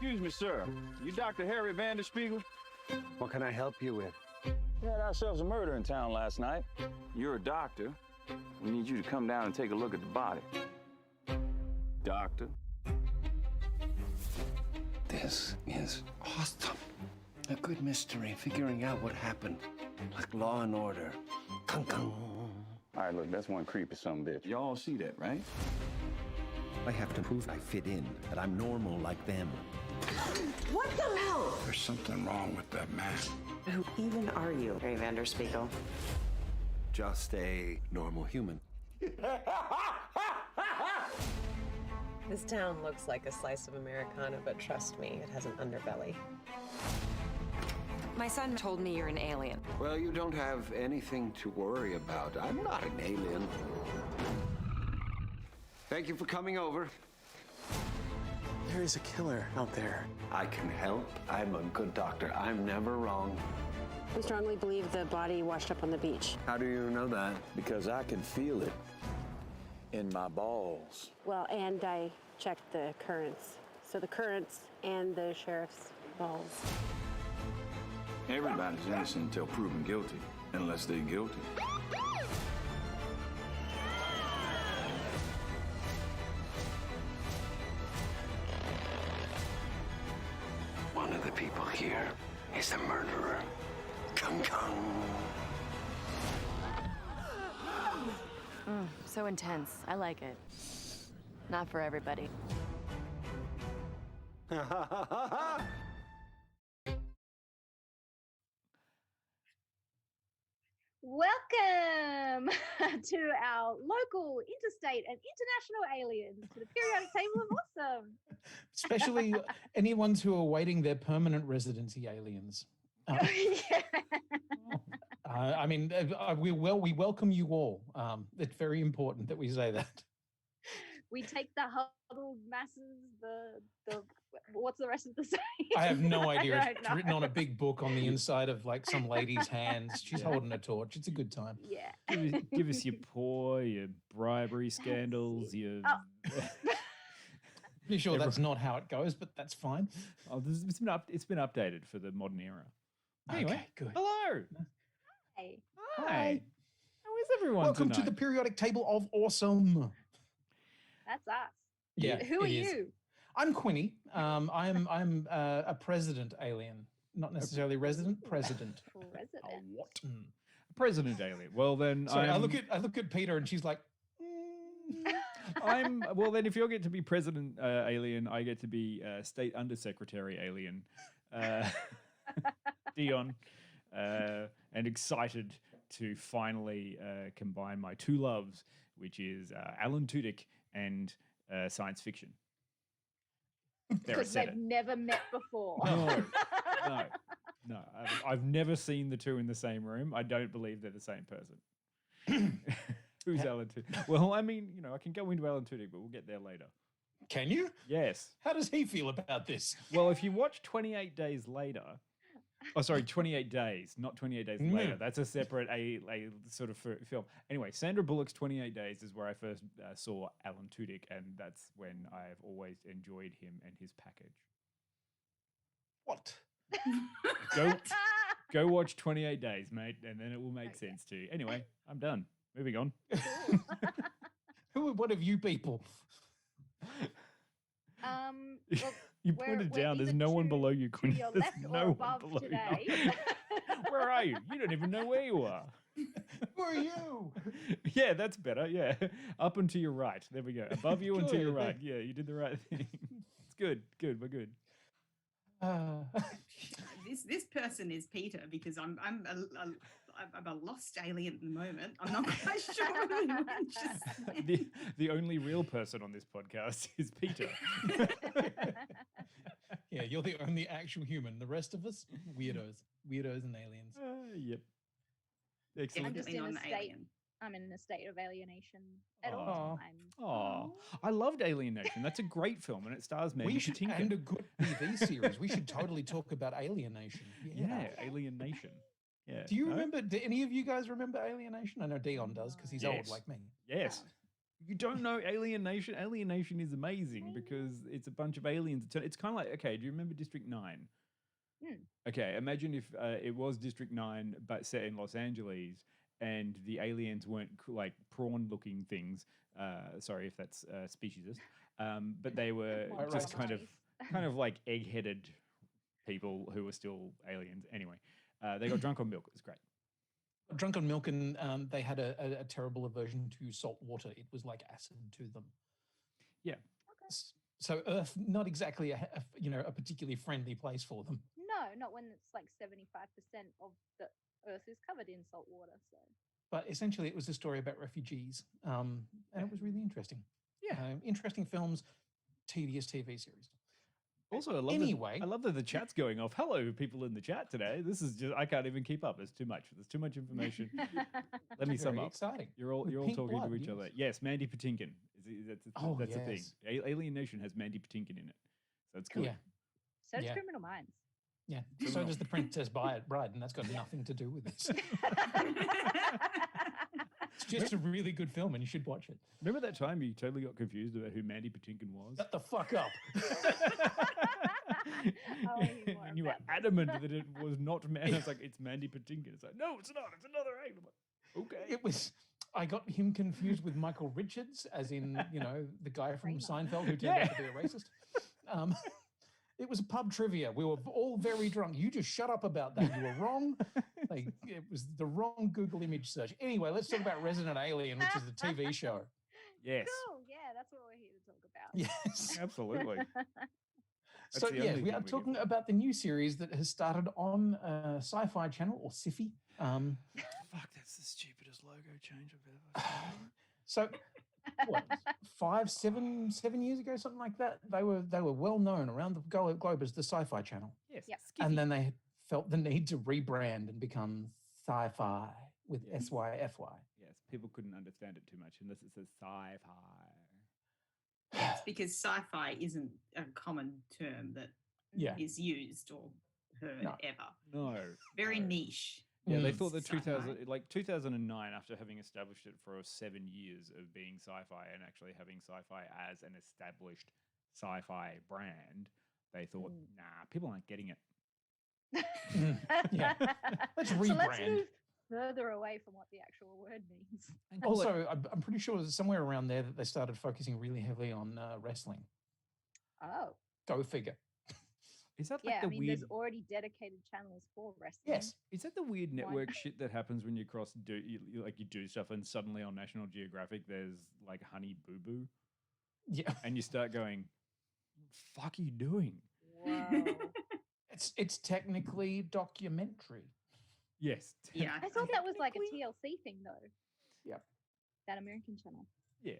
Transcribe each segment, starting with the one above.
Excuse me, sir. You Dr. Harry Vanderspiegel? What can I help you with? We had ourselves a murder in town last night. You're a doctor. We need you to come down and take a look at the body. Doctor. This is awesome. A good mystery, figuring out what happened. Like Law and Order. Kung kung. All right, look, that's one creepy sumbitch. Y'all see that, right? I have to prove I fit in, that I'm normal like them. What the hell? There's something wrong with that man. Who even are you, Harry Vanderspiegel? Just a normal human. This town looks like a slice of Americana, but trust me, it has an underbelly. My son told me you're an alien. Well, you don't have anything to worry about. I'm not an alien. Thank you for coming over. There is a killer out there. I can help. I'm a good doctor. I'm never wrong. We strongly believe the body washed up on the beach. How do you know that? Because I can feel it in my balls. Well, and I checked the currents. So the currents and the sheriff's balls. Everybody's innocent until proven guilty, unless they're guilty. One of the people here is the murderer. Kung kung. So intense. I like it. Not for everybody. Welcome to our local, interstate, and international aliens to the periodic table of awesome. Especially anyone who are awaiting their permanent residency aliens. I mean, we welcome you all. It's very important that we say that. We take the huddled masses, the what's the rest of the saying? I have no idea. It's written on a big book on the inside of like some lady's hands. She's holding a torch. It's a good time. Yeah. Give us your poor, your bribery scandals, your... Pretty sure that's not how it goes, but that's fine. Oh, it's been updated for the modern era. Anyway, okay, good. Hello. Hey. Hi. How is everyone Welcome tonight? to the periodic table of awesome. That's us. Yeah. Who are you? I'm Quinny. I'm a president alien, not necessarily resident. President. President. What? President alien. Well then, Sorry, I look at Peter and she's like. Well then, if you get to be president alien, I get to be state undersecretary alien, Dion, and excited to finally combine my two loves, which is Alan Tudyk and science fiction. Because they've never met before. No. I've never seen the two in the same room. I don't believe they're the same person. Who's Alan Tudyk? Well, I mean, I can go into Alan Tudyk, but we'll get there later. Can you? Yes. How does he feel about this? Well, if you watch 28 Days Later, 28 Days, not 28 Days Later. That's a separate a sort of film. Anyway, Sandra Bullock's 28 Days is where I first saw Alan Tudyk, and that's when I've always enjoyed him and his package. What? Go watch 28 Days, mate, and then it will make sense to you. Anyway, I'm done. Moving on. What have you people? Well, you pointed down. There's no one below you, Quinny. There's no one below today. you. Where are you? You don't even know where you are. Who are you? Yeah, that's better. Yeah. Up and to your right. There we go. Above you and to your right. Yeah, you did the right thing. It's good. Good. We're good. This person is Peter, because I'm a lost alien at the moment. I'm not quite sure what he meant. The only real person on this podcast is Peter. Yeah, you're the only actual human. The rest of us, weirdos and aliens. Yep. Excellent. I'm just in a state. I'm in a state of alienation at all times. Oh, I loved Alien Nation. That's a great film, and it stars Megan Tinker. And a good TV series. We should totally talk about Alien Nation. Yeah, Alien Nation. Yeah. Do you remember? Do any of you guys remember Alien Nation? I know Dion does because he's old like me. Yes. You don't know Alien Nation? Alien Nation is amazing because it's a bunch of aliens. It's kind of like, okay, do you remember District 9? Okay, imagine if it was District 9, but set in Los Angeles, and the aliens weren't like prawn-looking things. Sorry if that's speciesist. But they were just kind of like egg-headed people who were still aliens. Anyway, they got drunk on milk. It was great. Drunk on milk, and they had a terrible aversion to salt water. It was like acid to them. Yeah. So Earth, not exactly a particularly friendly place for them. No, not when it's like 75% of the Earth is covered in salt water. So. But essentially, it was a story about refugees, and it was really interesting. Yeah, interesting films, tedious TV series. Also, I love that the chat's going off. Hello, people in the chat today. This is just, I can't even keep up. There's too much information. Let me sum up. Exciting. You're all talking to each other. Yes, Mandy Patinkin. That's a thing. Alien Nation has Mandy Patinkin in it. So it's good. Yeah. So does Criminal Minds. Yeah. So does The Princess Bride, and that's got nothing to do with this. It's just a really good film, and you should watch it. Remember that time you totally got confused about who Mandy Patinkin was? Shut the fuck up. And you were adamant that it was not Mandy. It's like, it's Mandy Patinkin. It's like, no, it's not. It's another act. I'm like, okay. I got him confused with Michael Richards, as in, the guy from Seinfeld who turned out to be a racist. It was a pub trivia. We were all very drunk. You just shut up about that. You were wrong. It was the wrong Google image search. Anyway, let's talk about Resident Alien, which is the TV show. Yes. Cool. Yeah, that's what we're here to talk about. Yes. Absolutely. So, yes, we are talking about the new series that has started on Sci-Fi Channel, or Sci-Fi. Fuck, that's the stupidest logo change I've ever seen. So, what, 7 years ago, something like that, they were well known around the globe as the Sci-Fi Channel. Yes. Yep. And then they felt the need to rebrand and become Sci-Fi with SYFY. Yes, people couldn't understand it too much unless it says sci-fi. Yes, because sci-fi isn't a common term that is used or heard ever. No. Very niche. Yeah, they thought that 2009, after having established it for 7 years of being sci-fi and actually having sci-fi as an established sci-fi brand, they thought, nah, people aren't getting it. Yeah. Let's rebrand. So let's move further away from what the actual word means. Also, I'm pretty sure there's somewhere around there that they started focusing really heavily on wrestling. Oh. Go figure. Is that like weird... there's already dedicated channels for wrestling. Yes. Is that the weird network shit that happens when you you do stuff and suddenly on National Geographic there's like Honey Boo Boo? Yeah. And you start going, what the fuck are you doing? Wow. It's technically documentary. Yes. Yeah. I thought that was like a TLC thing though. Yep. That American channel. Yeah.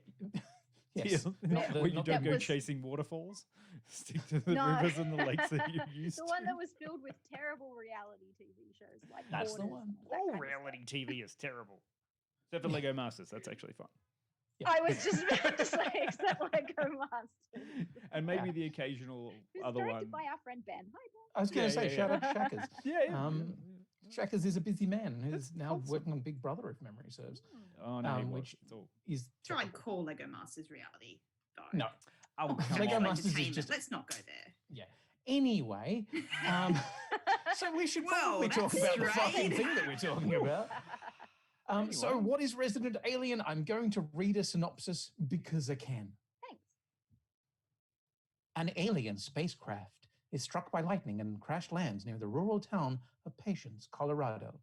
Yes. Where you don't go chasing waterfalls. Stick to the rivers and the lakes that you used The one that was filled with terrible reality TV shows. Like that's the one. All reality TV is terrible. Except for Lego Masters. That's actually fun. Yeah. I was just about to say, except Lego Masters. And maybe the occasional other one. Directed by our friend Ben. Hi, Ben. I was going to say, shout out to Shackers. Yeah. Shackers is a busy man who's now working on Big Brother, if memory serves. Oh, no, which is try and call Lego Masters reality, though. No. Oh, Lego Masters is just... Let's not go there. Yeah. Anyway, so we should probably talk about the fucking thing that we're talking about. So what is Resident Alien? I'm going to read a synopsis because I can. Thanks. An alien spacecraft is struck by lightning and crash lands near the rural town of Patience, Colorado.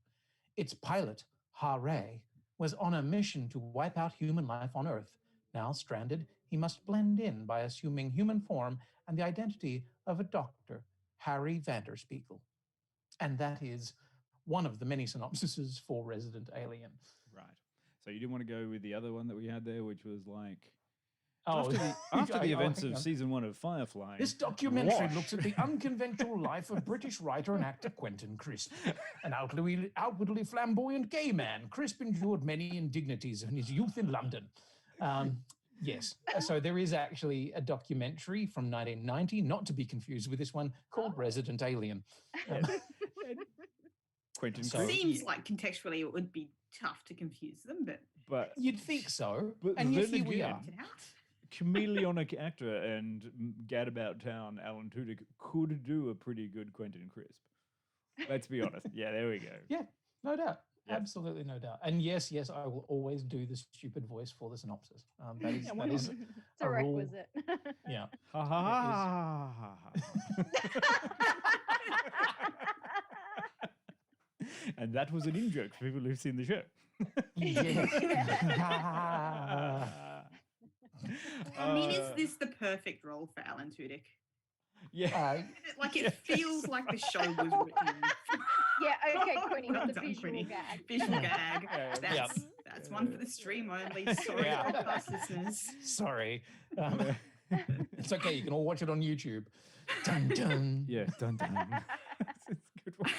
Its pilot, Ha-Ray, was on a mission to wipe out human life on Earth. Now stranded, he must blend in by assuming human form and the identity of a doctor, Harry Vanderspiegel. And that is one of the many synopsises for Resident Alien. Right. So you didn't want to go with the other one that we had there, which was like... Oh, after the events of season 1 of Firefly. This documentary looks at the unconventional life of British writer and actor Quentin Crisp. An outwardly flamboyant gay man, Crisp endured many indignities in his youth in London. Yes, so there is actually a documentary from 1990, not to be confused with this one, called Resident Alien. Quentin Seems like contextually it would be tough to confuse them, but But You'd think so. But And yet then here we again, are. chameleonic actor and gadabout town Alan Tudyk could do a pretty good Quentin Crisp. Let's be honest. Yeah, there we go. Yeah, no doubt. Yeah. Absolutely no doubt. And yes, I will always do the stupid voice for the synopsis. That is, that is It's a rule. requisite. Yeah. Ha ha ha ha ha. And that was an in-joke for people who've seen the show. I mean, is this the perfect role for Alan Tudyk? Yeah. Like, it feels like the show was written. Yeah, okay, Quinny, Well with the done, visual Quinny. gag. Visual gag. Yeah. That's one for the stream only. Sorry, Yeah. podcast listeners. Sorry. It's okay. You can all watch it on YouTube. Dun dun. Yeah, dun dun. It's a good one.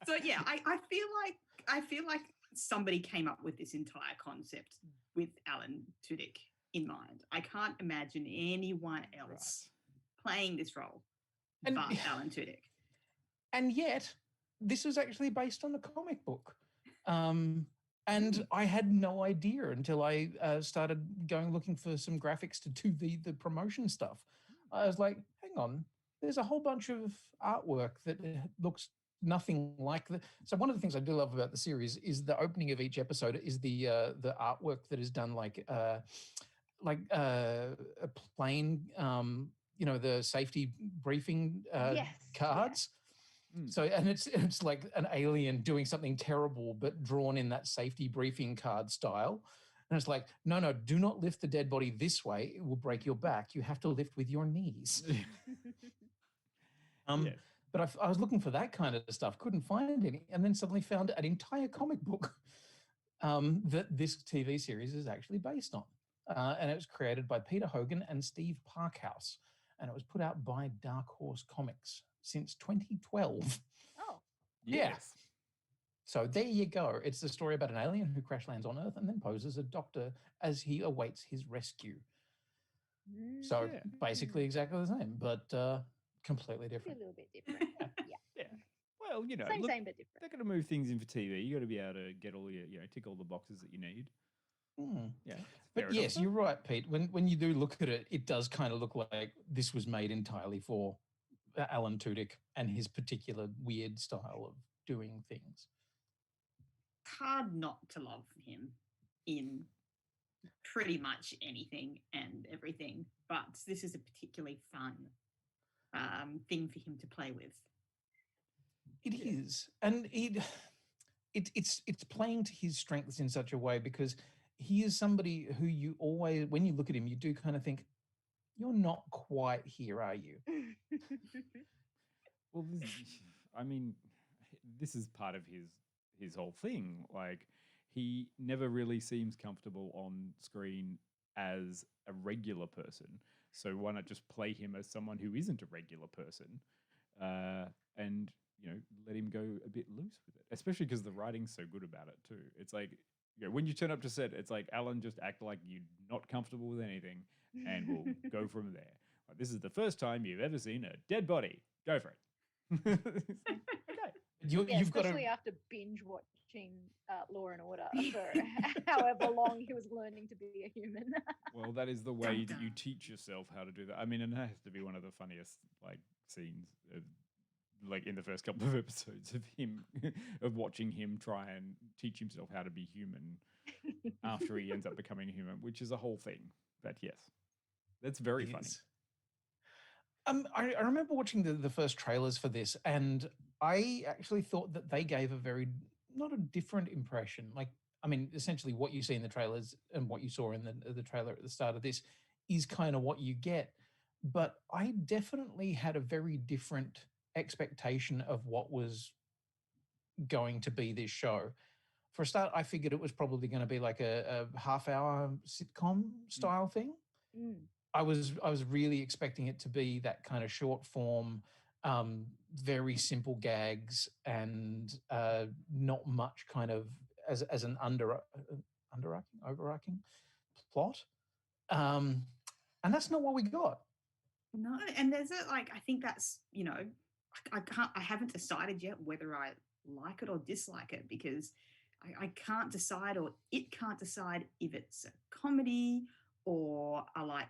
So yeah, I feel like somebody came up with this entire concept with Alan Tudyk in mind. I can't imagine anyone else playing this role but Alan Tudyk. And yet, this was actually based on a comic book. And I had no idea until I started going looking for some graphics to do the promotion stuff. I was like, hang on, there's a whole bunch of artwork that looks nothing like the. So one of the things I do love about the series is the opening of each episode is the artwork that is done like a plane, the safety briefing cards. So, and it's like an alien doing something terrible, but drawn in that safety briefing card style. And it's like, no, do not lift the dead body this way. It will break your back. You have to lift with your knees. But I was looking for that kind of stuff, couldn't find any, and then suddenly found an entire comic book that this TV series is actually based on. And it was created by Peter Hogan and Steve Parkhouse, and it was put out by Dark Horse Comics since 2012. Oh. Yes. So there you go. It's the story about an alien who crash lands on Earth and then poses a doctor as he awaits his rescue. So basically exactly the same, but completely different. A little bit different. Yeah. Well, Same but different. They're going to move things in for TV. You got to be able to get all your, tick all the boxes that you need. Yeah. But yes, you're right, Pete. When you do look at it, it does kind of look like this was made entirely for Alan Tudyk and his particular weird style of doing things. Hard not to love him in pretty much anything and everything, but this is a particularly fun thing for him to play with. It is, and it's playing to his strengths in such a way because he is somebody who you always, when you look at him, you do kind of think, you're not quite here, are you? Well, this is part of his whole thing. Like, he never really seems comfortable on screen as a regular person. So why not just play him as someone who isn't a regular person, and let him go a bit loose with it. Especially because the writing's so good about it too. It's like, when you turn up to set, it's like, Alan, just act like you're not comfortable with anything, and we'll go from there. Like, this is the first time you've ever seen a dead body. Go for it. Okay. You've got especially after binge watching Law and Order for however long he was learning to be a human. Well, that is the way that you teach yourself how to do that. I mean, and that has to be one of the funniest scenes of, in the first couple of episodes of him, of watching him try and teach himself how to be human after he ends up becoming human, which is a whole thing. But yes, that's very funny. I remember watching the first trailers for this, and I actually thought that they gave a very, not a different impression. Essentially what you see in the trailers and what you saw in the trailer at the start of this is kind of what you get. But I definitely had a very different expectation of what was going to be this show. For a start, I figured it was probably going to be like a half-hour sitcom style thing. I was really expecting it to be that kind of short form, very simple gags, and not much kind of as an overarching plot. And that's not what we got. No, and there's I think that's, I haven't decided yet whether I like it or dislike it, because I can't decide, or it can't decide if it's a comedy or a like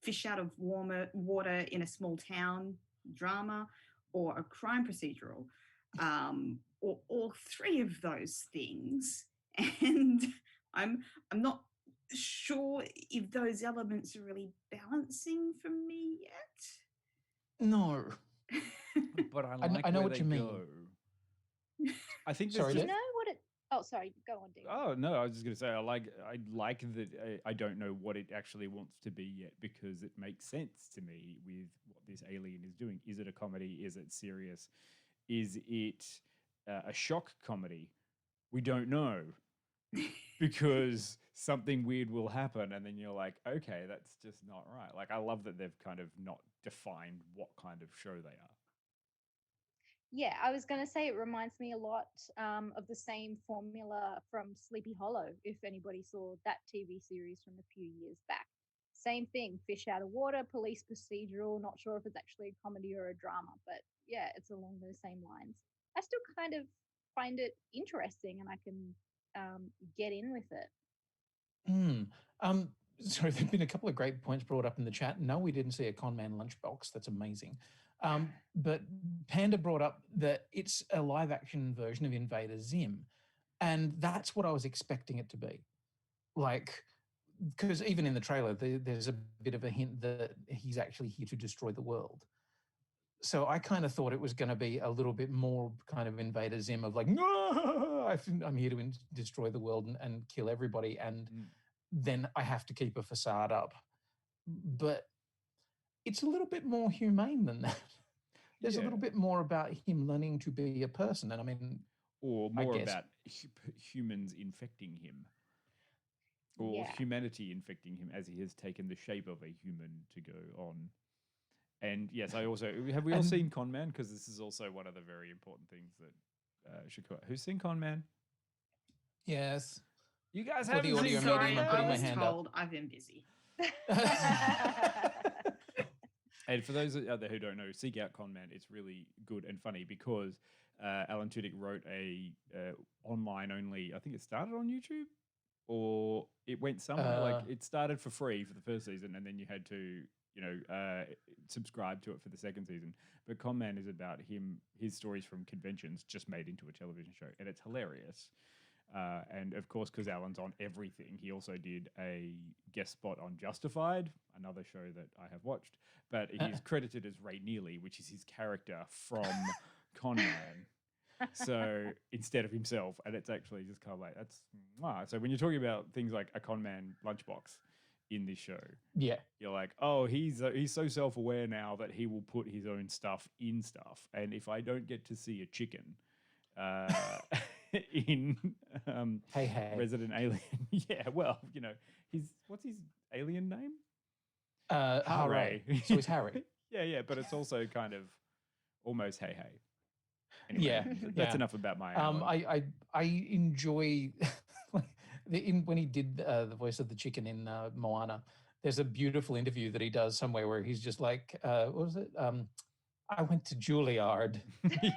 fish out of warmer water in a small town drama or a crime procedural, or all three of those things. And I'm not sure if those elements are really balancing for me yet. No. But I like I know where what they you mean. go. I think Sorry, there's Do just, you know what it? Oh, sorry. Go on, Dean. oh no, I was just gonna say I like that I don't know what it actually wants to be yet, because it makes sense to me with what this alien is doing. Is it a comedy? Is it serious? Is it a shock comedy? We don't know, because something weird will happen, and then you're like, okay, that's just not right. Like, I love that they've kind of not defined what kind of show they are. Yeah, I was going to say it reminds me a lot of the same formula from Sleepy Hollow, if anybody saw that TV series from a few years back. Same thing, fish out of water, police procedural, not sure if it's actually a comedy or a drama, but yeah, it's along those same lines. I still kind of find it interesting and I can get in with it. Sorry, there've been a couple of great points brought up in the chat. No, we didn't see a con man lunchbox. That's amazing. But Panda brought up that it's a live action version of Invader Zim. And that's what I was expecting it to be. Like, because even in the trailer, there's a bit of a hint that he's actually here to destroy the world. So I kind of thought it was going to be a little bit more kind of Invader Zim of like, no, I'm here to destroy the world and kill everybody. And then I have to keep a facade up. But it's a little bit more humane than that. There's a little bit more about him learning to be a person. And I mean, or more about humans infecting him, or humanity infecting him as he has taken the shape of a human to go on. And yes, I also have we all seen Con Man, because this is also one of the very important things that should come. Who's seen Con Man? Yes. You guys For haven't the audio seen medium, Con Man? I'm putting my hand up. I've been busy. And for those out there who don't know, seek out Con Man. It's really good and funny, because Alan Tudyk wrote a online only. I think it started on YouTube, or it went somewhere. Like, it started for free for the first season, and then you had to, subscribe to it for the second season. But Con Man is about his stories from conventions just made into a television show, and it's hilarious. And of course, because Alan's on everything, he also did a guest spot on Justified, another show that I have watched. But he's credited as Ray Neely, which is his character from Con Man. So instead of himself, and it's actually just kind of like, that's wow. So when you're talking about things like a Con Man lunchbox in this show, you're like, oh, he's so self-aware now that he will put his own stuff in stuff. And if I don't get to see a chicken in Resident Alien, well, what's his alien name? Harry. So it's Harry. yeah, but it's also kind of almost hey. Anyway, that's enough about my. I enjoy when he did the voice of the chicken in Moana. There's a beautiful interview that he does somewhere where he's just like, what was it? I went to Juilliard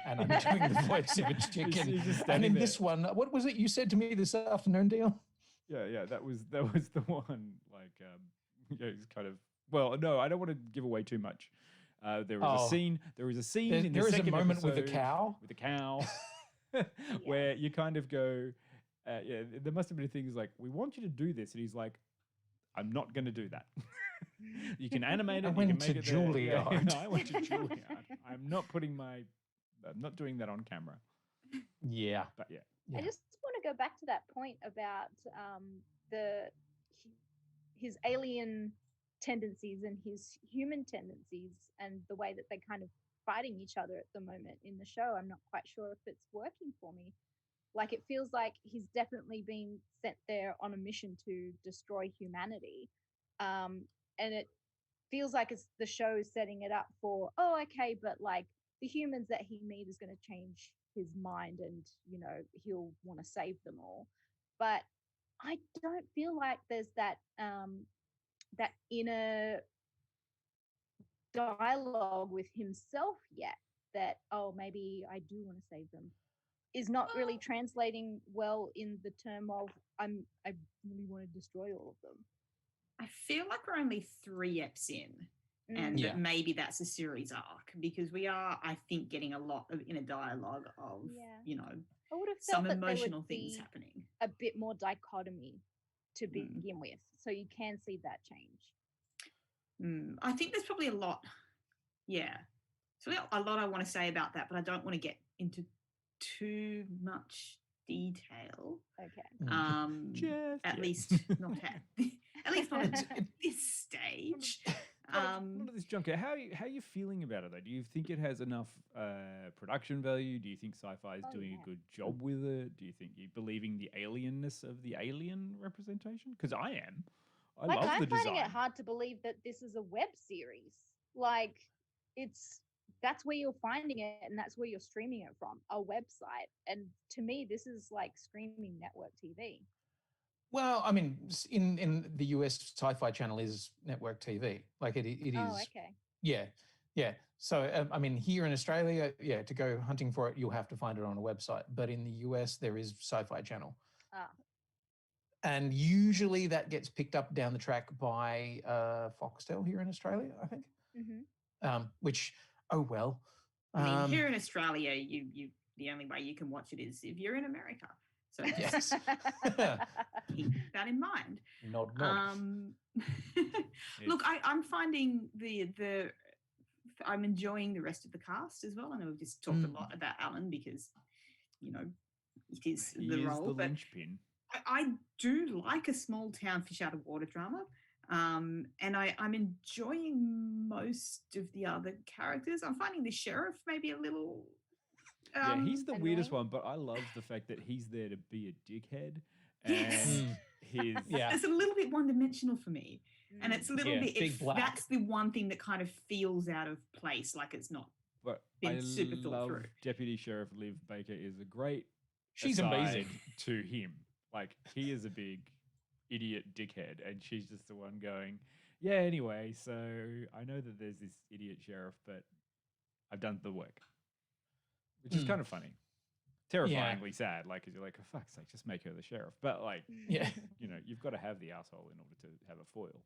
and I'm doing the voice of a chicken. And in this one, what was it you said to me this afternoon, Dion? Yeah, that was the one. Like, it's kind of. Well, no, I don't want to give away too much. There was a scene. There is a scene in the second moment episode with the cow. Where you kind of go, there must have been things like, we want you to do this, and he's like, I'm not going to do that. You can animate it. I went you can make to it Juilliard. No, I went to Juilliard. I'm not doing that on camera. Yeah, but yeah. I just want to go back to that point about his alien tendencies and his human tendencies, and the way that they're kind of fighting each other at the moment in the show. I'm not quite sure if it's working for me. Like, it feels like he's definitely been sent there on a mission to destroy humanity. And it feels like it's the show setting it up for, oh, okay, but like the humans that he meets is going to change his mind, and, he'll want to save them all. But I don't feel like there's that inner dialogue with himself yet, that, oh, maybe I do want to save them. is not really translating well in the term of I really want to destroy all of them. I feel like we're only 3 eps in, and that maybe that's a series arc, because we are, I think, getting a lot of inner dialogue of, you know, I would have some felt that there emotional would things be happening. a bit more dichotomy to begin with, so you can see that change. I think there's probably a lot. Yeah. So a lot I want to say about that, but I don't want to get into too much detail. Okay. At least not at least not at this stage. Not at this juncture. How are you feeling about it though? Do you think it has enough production value? Do you think sci-fi is doing a good job with it? Do you think you're believing the alienness of the alien representation? Because I am. I love I'm the design. finding it hard to believe that this is a web series. Like, that's where you're finding it, and that's where you're streaming it from, a website. And to me, this is like streaming network TV. Well, I mean, in the US, Sci-Fi Channel is network TV. Like it is. Oh, okay. Yeah. So, I mean, here in Australia, to go hunting for it, you'll have to find it on a website. But in the US, there is Sci-Fi Channel. Ah. And usually that gets picked up down the track by Foxtel here in Australia, I think. Which, oh well. I mean, here in Australia, you the only way you can watch it is if you're in America. So yes. Keep that in mind. Nod. Look, I'm finding I'm enjoying the rest of the cast as well. I know we've just talked a lot about Alan because, you know, it is the role. The but linchpin. I do like a small town fish out of water drama. And I'm enjoying most of the other characters. I'm finding the sheriff maybe a little he's the annoying. weirdest one, but I love the fact that he's there to be a dickhead. And it's a little bit one-dimensional for me. And it's a little bit, that's the one thing that kind of feels out of place, like it's not been super thought through. Deputy Sheriff Liv Baker is a great She's aside amazing to him. Like, he is a big idiot dickhead, and she's just the one going, yeah, anyway, so I know that there's this idiot sheriff, but I've done the work. Which is kind of funny. Terrifyingly sad, like, because you're like, for fuck's sake, just make her the sheriff. But, like, you know, you've got to have the asshole in order to have a foil.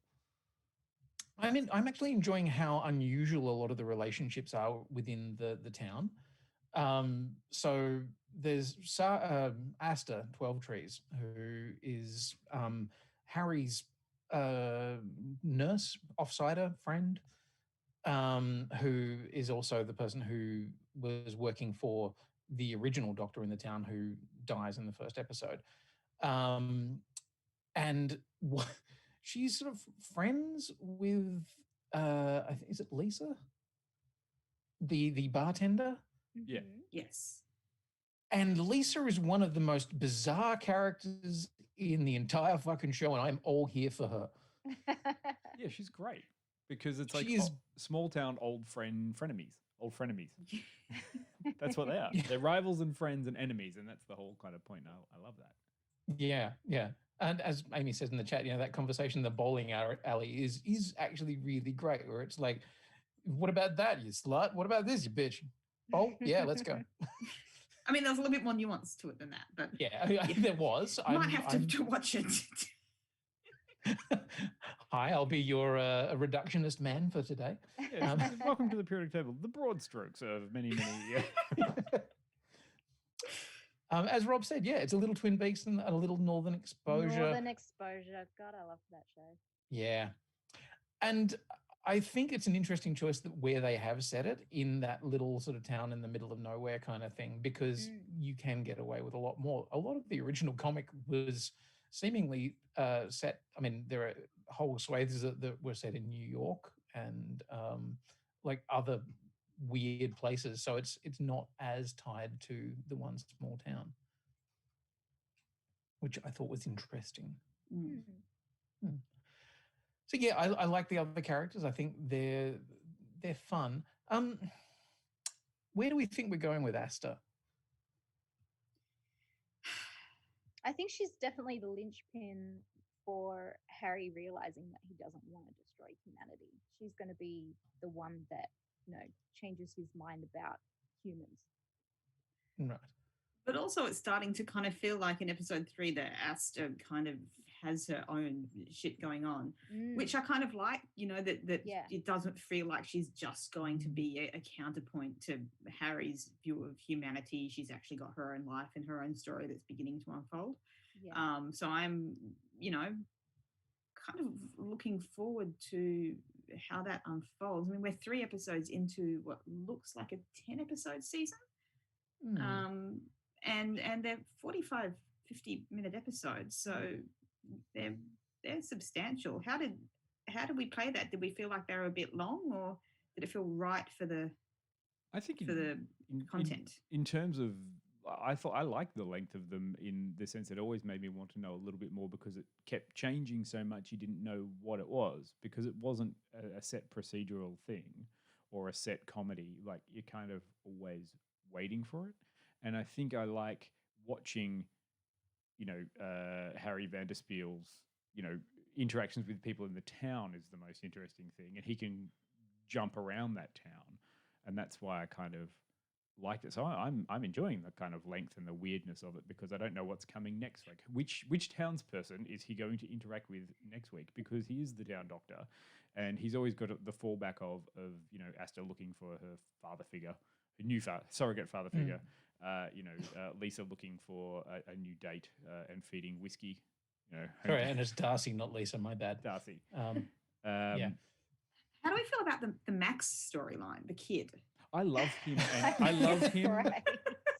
I mean, I'm actually enjoying how unusual a lot of the relationships are within the town. So there's Asta 12 Trees, who is Harry's nurse, offsider friend, who is also the person who was working for the original doctor in the town who dies in the first episode. And she's sort of friends with, I think, is it Lisa? The bartender? Yeah. Yes. And Lisa is one of the most bizarre characters in the entire fucking show, and I'm all here for her. Yeah, she's great. Because it's like She is- small town old frenemies. Old frenemies. That's what they are. They're rivals and friends and enemies, and that's the whole kind of point. I love that. Yeah. And as Amy says in the chat, you know, that conversation in the bowling alley is actually really great, where it's like, what about that, you slut? What about this, you bitch? Oh, yeah, let's go. I mean, there's a little bit more nuance to it than that, but there was. Might have to watch it. Hi, I'll be your reductionist man for today. Yeah, welcome to the periodic table. The broad strokes of many. As Rob said, it's a little Twin Peaks and a little Northern Exposure. Northern Exposure. God, I love that show. Yeah. And I think it's an interesting choice that where they have set it in that little sort of town in the middle of nowhere kind of thing, because you can get away with a lot more. A lot of the original comic was seemingly set. I mean, there are whole swathes that were set in New York and like other weird places. So it's not as tied to the one small town, which I thought was interesting. So yeah, I like the other characters. I think they're fun. Where do we think we're going with Asta? I think she's definitely the linchpin for Harry realizing that he doesn't want to destroy humanity. She's going to be the one that, changes his mind about humans. Right. But also, it's starting to kind of feel like in episode 3 that Asta kind of has her own shit going on, which I kind of like. That it doesn't feel like she's just going to be a counterpoint to Harry's view of humanity. She's actually got her own life and her own story that's beginning to unfold. Yeah. So I'm, kind of looking forward to how that unfolds. I mean, we're 3 episodes into what looks like a 10-episode season. And they're 45, 50-minute episodes, so they're substantial. How did we play that? Did we feel like they were a bit long, or did it feel right for the content? In terms of, I thought I liked the length of them in the sense it always made me want to know a little bit more because it kept changing so much you didn't know what it was, because it wasn't a set procedural thing or a set comedy. Like, you're kind of always waiting for it. And I think I like watching, Harry Vanderspiel's, interactions with people in the town is the most interesting thing. And he can jump around that town. And that's why I kind of liked it. So I'm enjoying the kind of length and the weirdness of it, because I don't know what's coming next. Like, which townsperson is he going to interact with next week? Because he is the town doctor. And he's always got the fallback of Asta looking for her father figure, a new surrogate father figure. Lisa looking for a new date and feeding whiskey. Sorry, and it's Darcy, not Lisa. My bad. Darcy. Yeah. How do we feel about the Max storyline, the kid? I love him. And I love him.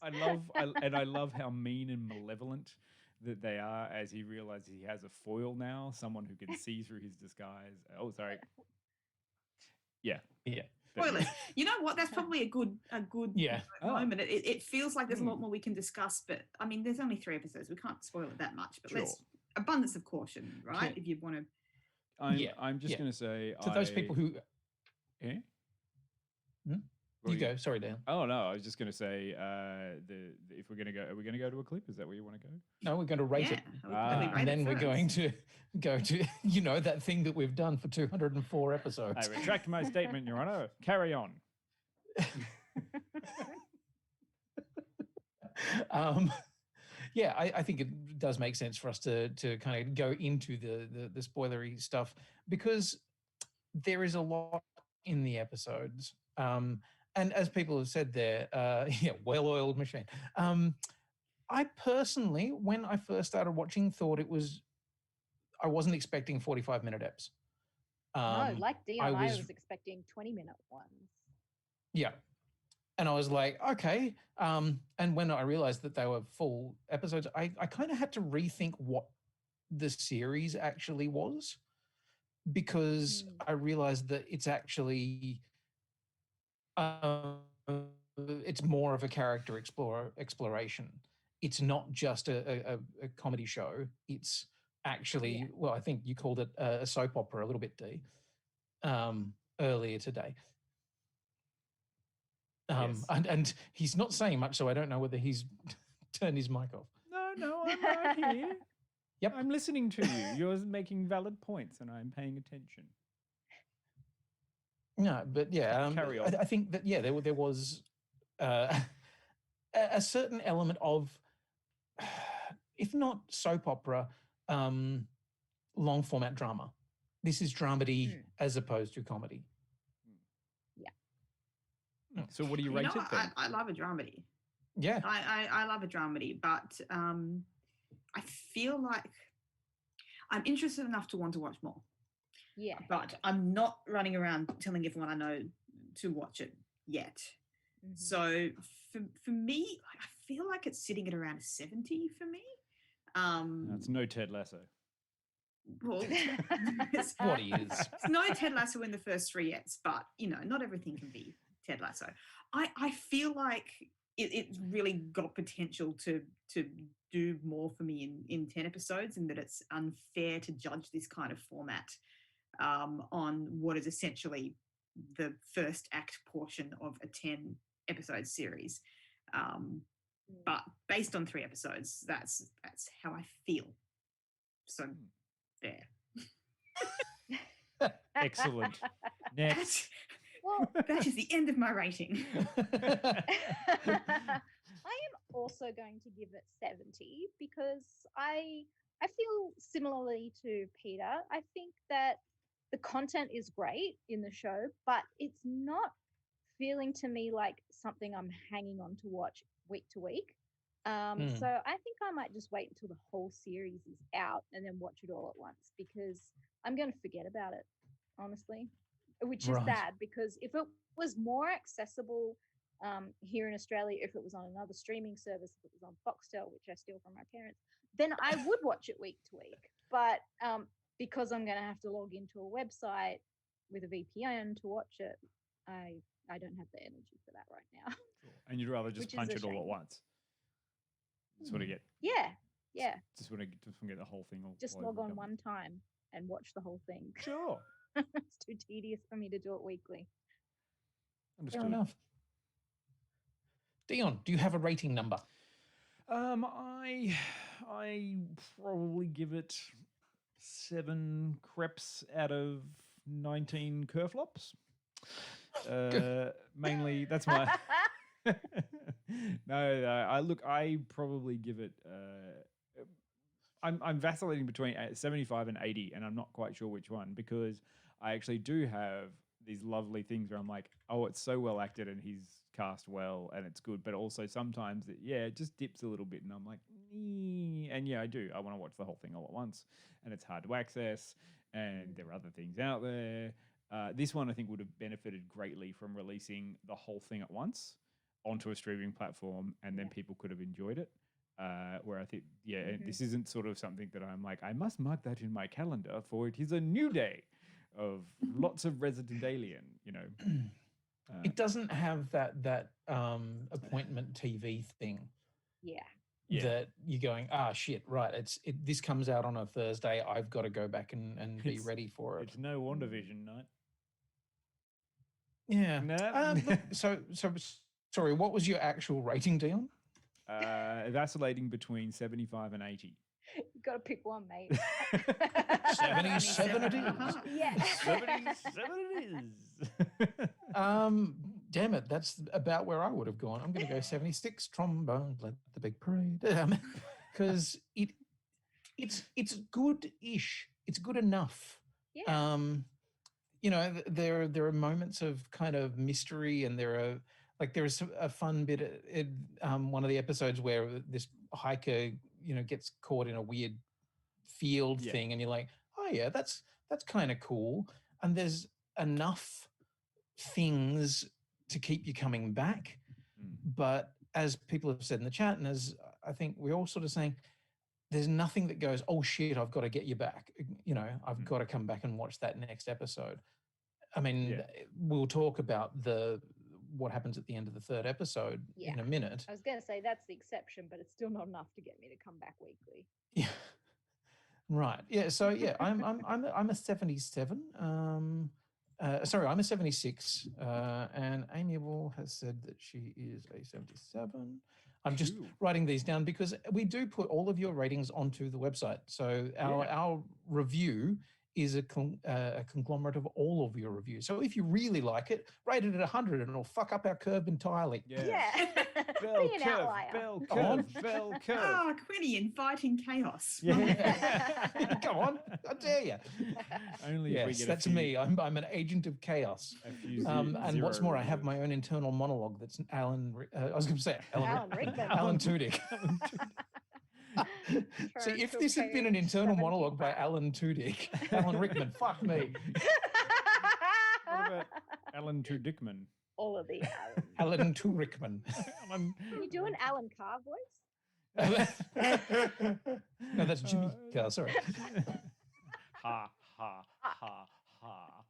I love how mean and malevolent that they are as he realizes he has a foil now, someone who can see through his disguise. Oh, sorry. Yeah. Spoilers. You know what? That's probably a good moment. It feels like there's a lot more we can discuss, but I mean, there's only 3 episodes. We can't spoil it that much. But let's abundance of caution, right? If you want to. I'm just going to say to those people who. Yeah. You go. Sorry, Dan. Oh no, I was just going to say if we're going to go, are we going to go to a clip? Is that where you want to go? No, we're going to rate it, and then we're going to go to that thing that we've done for 204 episodes. I retract my statement, Your Honor. Carry on. I think it does make sense for us to kind of go into the spoilery stuff, because there is a lot in the episodes. And as people have said there, well-oiled machine. I personally, when I first started watching, thought I wasn't expecting 45-minute eps. No, like Dion, I was expecting 20-minute ones. Yeah. And I was like, okay. And when I realized that they were full episodes, I kind of had to rethink what the series actually was, because I realized that it's actually... it's more of a character exploration. It's not just a comedy show. It's actually, well, I think you called it a soap opera a little bit, Dee, earlier today. Yes. And he's not saying much, so I don't know whether he's turned his mic off. No, I'm right here. Yep. I'm listening to you. You're making valid points and I'm paying attention. No, but yeah, carry on. I think that there was a certain element of, if not soap opera, long format drama. This is dramedy as opposed to comedy. Yeah. So what do you rate it then? I love a dramedy. Yeah, I love a dramedy, but I feel like I'm interested enough to want to watch more. Yeah. But I'm not running around telling everyone I know to watch it yet. Mm-hmm. So for me, I feel like it's sitting at around a 70 for me. That's no Ted Lasso. Well, it's what he is. It's no Ted Lasso in the first 3 yet, but not everything can be Ted Lasso. I feel like it's really got potential to do more for me in 10 episodes, and that it's unfair to judge this kind of format on what is essentially the first act portion of a 10 episode series. But based on 3 episodes, that's how I feel. So there. Excellent. Next. Well, that is the end of my rating. I am also going to give it 70 because I feel similarly to Peter. I think that the content is great in the show, but it's not feeling to me like something I'm hanging on to watch week to week. So I think I might just wait until the whole series is out and then watch it all at once because I'm going to forget about it, honestly, which is sad because if it was more accessible here in Australia, if it was on another streaming service, if it was on Foxtel, which I steal from my parents, then I would watch it week to week. But because I'm going to have to log into a website with a VPN to watch it, I don't have the energy for that right now. And you'd rather just punch it all at once. That's what I get. Yeah. Just want to get the whole thing all. Just log on one time and watch the whole thing. Sure. It's too tedious for me to do it weekly. Fair enough. Dion, do you have a rating number? I probably give it 7 creps out of 19 kerflops. Mainly, that's my. No, I probably give it. I'm vacillating between 75 and 80, and I'm not quite sure which one because I actually do have these lovely things where I'm like, oh, it's so well acted and he's cast well and it's good, but also sometimes it just dips a little bit, and I'm like, and yeah, I do. I want to watch the whole thing all at once, and it's hard to access, and there are other things out there. This one I think would have benefited greatly from releasing the whole thing at once onto a streaming platform, and then people could have enjoyed it. Where I think, this isn't sort of something that I'm like, I must mark that in my calendar, for it is a new day of lots of Resident Alien, you know. It doesn't have that appointment TV thing. Yeah. That you're going, shit, right, this comes out on a Thursday, I've got to go back and be ready for it. It's no WandaVision night. Yeah. No. So sorry, what was your actual rating, Dion? Vacillating between 75 and 80. You got to pick one, mate. 77 it is. Yeah. 77 it is. Damn it, that's about where I would have gone. I'm going to go 76. Trombone, let the big parade. Because it's good-ish. It's good enough. Yeah. You know, there are moments of kind of mystery, and there is a fun bit in one of the episodes where this hiker, you know, gets caught in a weird field thing, and you're like, oh yeah, that's kind of cool. And there's enough things to keep you coming back. But as people have said in the chat, and as I think we're all sort of saying, there's nothing that goes, oh shit, I've got to get you back. You know, I've got to come back and watch that next episode. I mean, we'll talk about what happens at the end of the third episode in a minute. I was going to say that's the exception, but it's still not enough to get me to come back weekly. Yeah. Right. Yeah. So yeah, I'm a 77. Sorry, I'm a 76. And Amiable has said that she is a 77. I'm just writing these down because we do put all of your ratings onto the website. So our review is a conglomerate of all of your reviews. So if you really like it, rate it at 100 and it'll fuck up our curve entirely. Yeah. Bell Be an curve, outlier. bell curve, bell curve. Oh, Quinny inviting chaos. Yeah. Come on, I dare you. Only if we get that's me. I'm an agent of chaos. And what's more, I have my own internal monologue that's Alan. I was going to say Alan Rickman. Alan Tudyk. See, if this had been an internal monologue by Alan Tudyk, Alan Rickman, fuck me. What about Alan Tudykman? All of the Alan Tudyckman. Can you do an Alan Carr voice? No, that's Jimmy Carr, sorry. Ha, ha, ha, ha.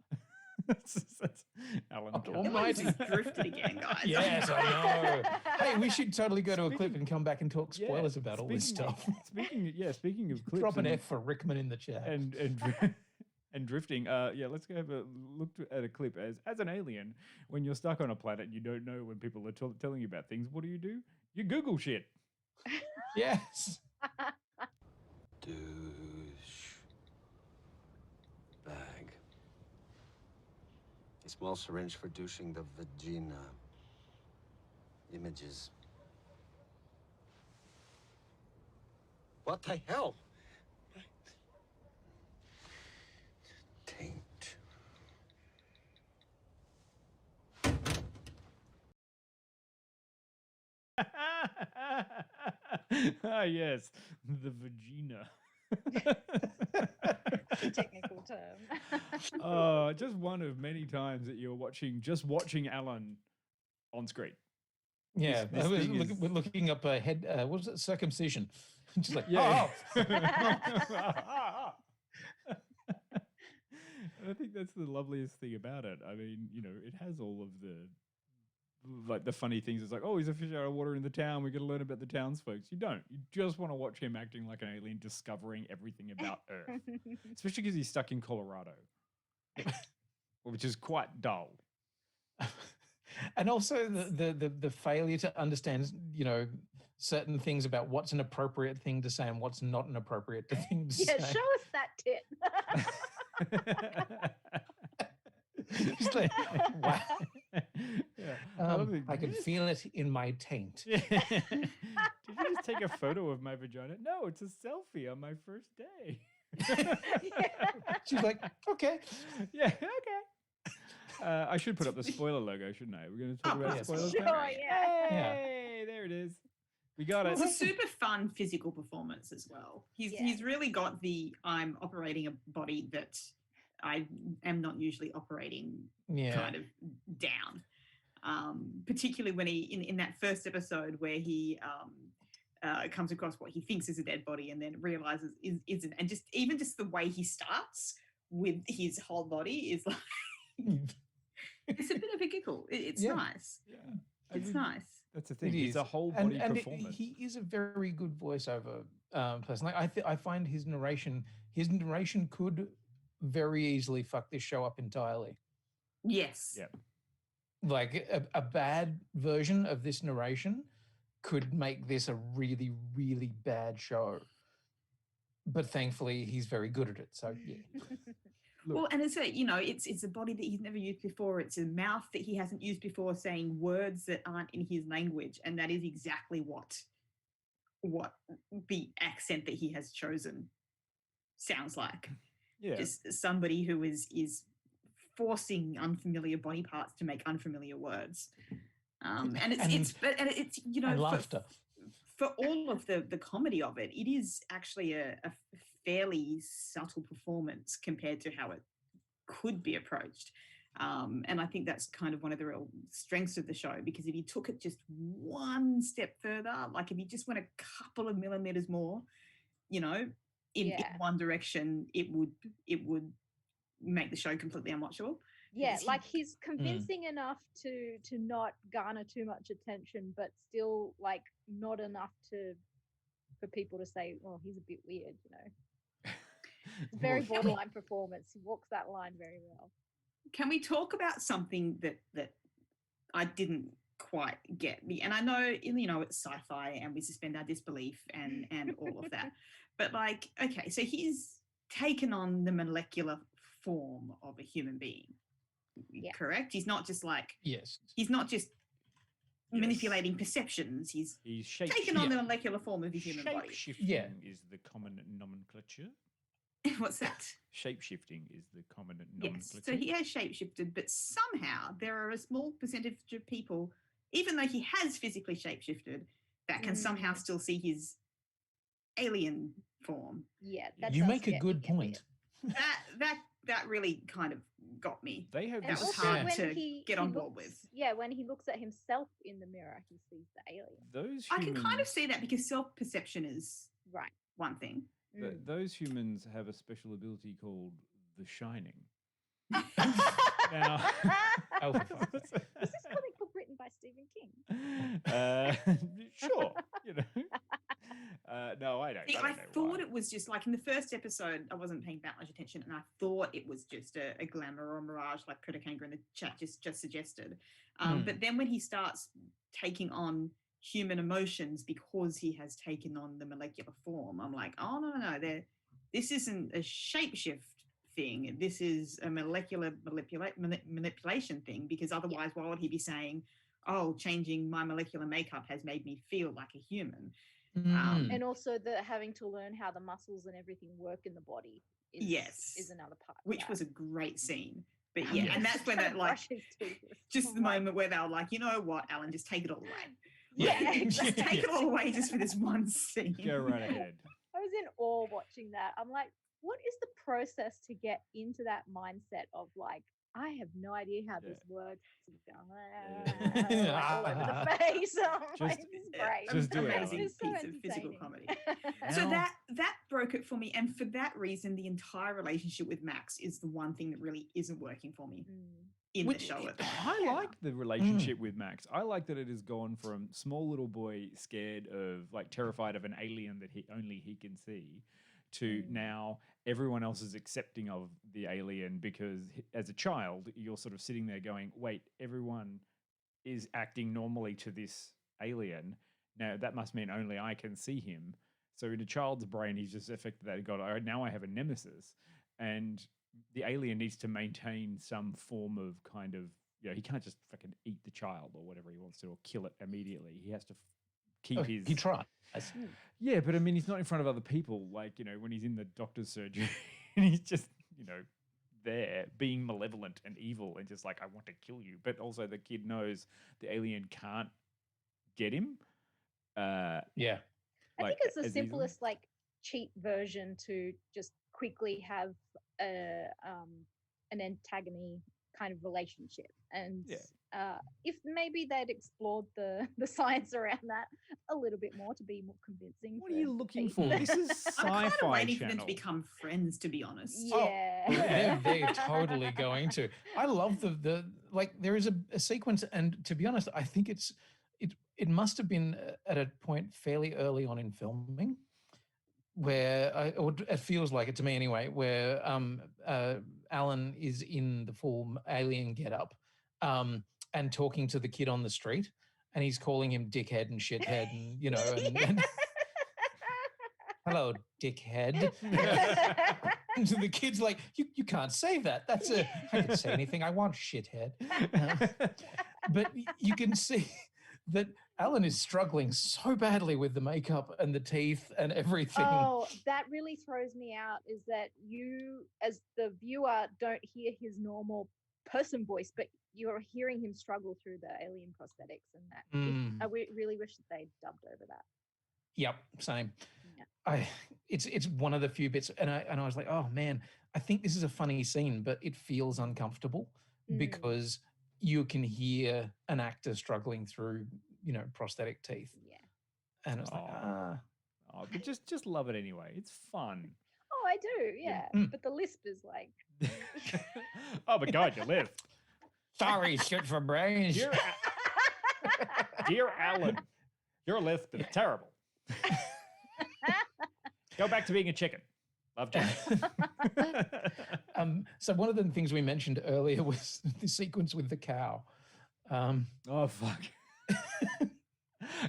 That's Alan Almighty. Drifted again, guys. Yes, I know. Hey, we should totally go to a clip and come back and talk spoilers about all this stuff. Speaking of clips. Drop an F for Rickman in the chat. And drifting. Let's go have a look at a clip. As an alien, when you're stuck on a planet and you don't know when people are telling you about things, what do? You Google shit. Yes. Douche. Bag. A small syringe for douching the vagina. Images. What the hell? Taint. Ah, yes, the vagina. Technical term. Just one of many times that you're watching Alan on screen. Yeah, This I was thing is- looking up a head. What was it? Circumcision. Just like, Yeah. oh. I think that's the loveliest thing about it. I mean, it has all of the funny things. It's like, oh, he's a fish out of water in the town. We're going to learn about the townsfolk. You don't. You just want to watch him acting like an alien, discovering everything about Earth. Especially because he's stuck in Colorado, which is quite dull. And also the failure to understand, certain things about what's an appropriate thing to say and what's not an appropriate thing to Yeah, say. show us that tit. Just like, wow. Yeah. I can feel it in my taint. Did you just take a photo of my vagina? No, it's a selfie on my first day. She's like, okay. Yeah, okay. I should put up the spoiler logo, shouldn't I? We're going to talk about yes. spoilers. Sure, now? yeah. Hey, there it is. We got it. It's a super fun physical performance as well. He's really got the I'm operating a body that I am not usually operating kind of down. Particularly when he in that first episode where he comes across what he thinks is a dead body and then realizes isn't, and just the way he starts with his whole body is like it's a bit of a giggle. It's nice. Yeah, it's nice. That's the thing. It It's a is. whole body and performance. He is a very good voiceover person. Like I find his narration could very easily fuck this show up entirely. Yes. Yeah. Like a bad version of this narration could make this a really, really bad show. But thankfully, he's very good at it. So yeah. Well, and it's a body that he's never used before. It's a mouth that he hasn't used before, saying words that aren't in his language, and that is exactly what the accent that he has chosen sounds like. Yeah. Just somebody who is forcing unfamiliar body parts to make unfamiliar words. And it's and laughter. For all of the comedy of it, it is actually a fairly subtle performance compared to how it could be approached. And I think that's kind of one of the real strengths of the show, because if he took it just one step further, like if he just went a couple of millimeters more, in one direction, it would make the show completely unwatchable. Yeah, like he's convincing enough to not garner too much attention, but still like not enough for people to say, "Oh, he's a bit weird," It's a very borderline performance. He walks that line very well. Can we talk about something that I didn't quite get? And I know, it's sci-fi and we suspend our disbelief and all of that. But like, okay, so he's taken on the molecular form of a human being. Yeah. Correct? He's not just like Yes. He's not just manipulating perceptions. He's taken on the molecular form of a human body. Shape-shifting is the common nomenclature. What's that? Shape-shifting is the common Yes. nomenclature. So he has shape-shifted, but somehow there are a small percentage of people, even though he has physically shape-shifted, that can somehow still see his alien form. Yeah, You make a good point. That really kind of got me. They have that was Also, hard when to get on board looks- with. Yeah, when he looks at himself in the mirror, he sees the alien. Those I can kind of humans- see that because self-perception is Right. one thing. Those humans have a special ability called the Shining. Now, Is this comic book written by Stephen King? sure, no, I don't. See, I I thought it was just like in the first episode, I wasn't paying that much attention, and I thought it was just a glamour or mirage, like Predakanger in the chat just suggested. But then when he starts taking on human emotions because he has taken on the molecular form, I'm like, oh no, this isn't a shapeshift thing. This is a molecular manipulation thing, because otherwise, why would he be saying, oh, changing my molecular makeup has made me feel like a human? And also the having to learn how the muscles and everything work in the body is another part. Which was a great scene. But yeah, and that's when that just the moment where they were like, you know what, Alan, just take it all away. Yeah, just take it all away just for this one scene. Go right ahead. I was in awe watching that. I'm like, what is the process to get into that mindset of like, I have no idea how this works. All over the face. This is great. Just do it. Amazing It's so piece of physical entertaining. comedy. So that broke it for me, and for that reason, the entire relationship with Max is the one thing that really isn't working for me in the show. I like the relationship with Max. I like that it has gone from small little boy scared of, like, terrified of an alien that only he can see, to now everyone else is accepting of the alien, because as a child, you're sort of sitting there going, wait, everyone is acting normally to this alien. Now, that must mean only I can see him. So in a child's brain, he's just affected that. God, now I have a nemesis. And the alien needs to maintain some form of kind of, he can't just fucking eat the child or whatever he wants to, or kill it immediately. He has to keep his... He tries. Yeah, but I mean, he's not in front of other people, like, when he's in the doctor's surgery, and he's just, there being malevolent and evil and just like, I want to kill you. But also the kid knows the alien can't get him. I think it's the simplest, like, cheap version to just quickly have an antagonistic kind of relationship. And if maybe they'd explored the science around that a little bit more to be more convincing. What are you looking for? This is Sci-Fi I'm kind of waiting for them Channel. to become friends, to be honest. Yeah. They're totally going to. I love the like, there is a sequence, and to be honest, I think it must have been at a point fairly early on in filming, where or it feels like it to me anyway, where Alan is in the full alien getup, and talking to the kid on the street, and he's calling him dickhead and shithead, and and hello, dickhead. And so the kid's like, you can't say that. I can say anything I want, shithead. But you can see that Alan is struggling so badly with the makeup and the teeth and everything. Oh, that really throws me out, is that you, as the viewer, don't hear his normal person voice, but you're hearing him struggle through the alien prosthetics and that. I really wish that they dubbed over that. Yep, same. Yeah. It's one of the few bits, and I was like, oh man, I think this is a funny scene, but it feels uncomfortable because you can hear an actor struggling through, prosthetic teeth. Yeah. And it's but just love it anyway. It's fun. Oh, I do, yeah. But the lisp is like... Oh my God, you live. Sorry, shit for brains. Dear Alan, your lisp is terrible. Go back to being a chicken. Love Jack. So one of the things we mentioned earlier was the sequence with the cow. Oh, fuck.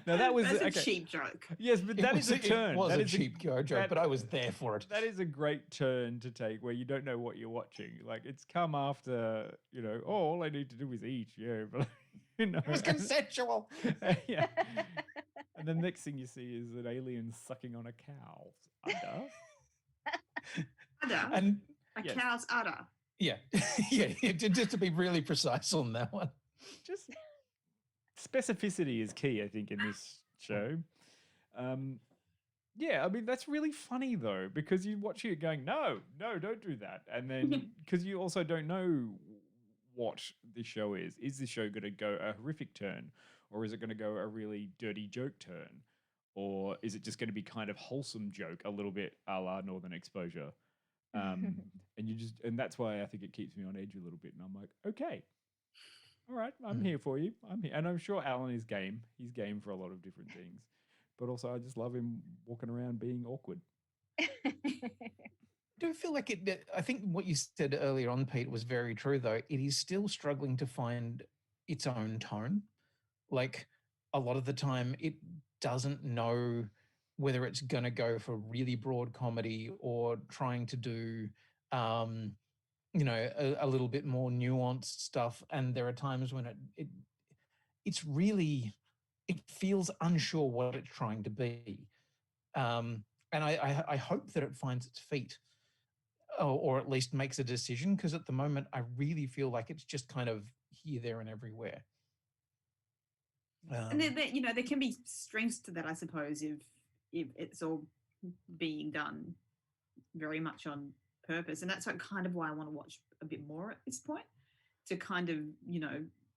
No, that's a cheap joke. Yes, but that is a turn. It was that a is cheap joke, but I was there for it. That is a great turn to take, where you don't know what you're watching. Like, it's come after, all I need to do is eat. Yeah, but it was consensual. Yeah. And the next thing you see is an alien sucking on a cow's udder. Udder? And cow's udder. Yeah. Yeah, just to be really precise on that one. Just specificity is key, I think, in this show. Yeah, I mean, that's really funny, though, because you watch it going, no, don't do that. And then, because you also don't know what this show is. Is this show going to go a horrific turn? Or is it going to go a really dirty joke turn? Or is it just going to be kind of wholesome joke, a little bit a la Northern Exposure? And that's why I think it keeps me on edge a little bit. And I'm like, okay, all right, I'm here for you. I'm here. And I'm sure Alan is game. He's game for a lot of different things. But also I just love him walking around being awkward. I do feel like it. I think what you said earlier on, Pete, was very true, though. It is still struggling to find its own tone. Like, a lot of the time, it doesn't know whether it's going to go for really broad comedy or trying to do, a little bit more nuanced stuff. And there are times when it's it feels unsure what it's trying to be. And I hope that it finds its feet, or at least makes a decision, because at the moment I really feel like it's just kind of here, there, and everywhere. And there can be strengths to that, I suppose, if it's all being done very much on purpose. And that's kind of why I want to watch a bit more at this point, to kind of,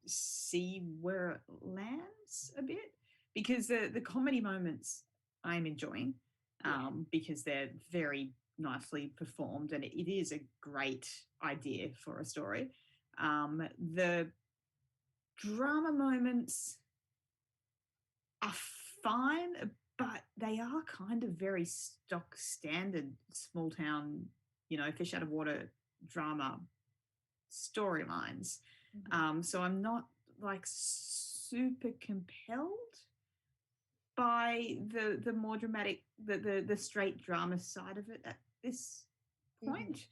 see where it lands a bit, because the comedy moments I'm enjoying, because they're very nicely performed, and it is a great idea for a story. The drama moments are fine, but they are kind of very stock standard small town, fish out of water drama storylines. So I'm not like super compelled by the more dramatic, the straight drama side of it at this point.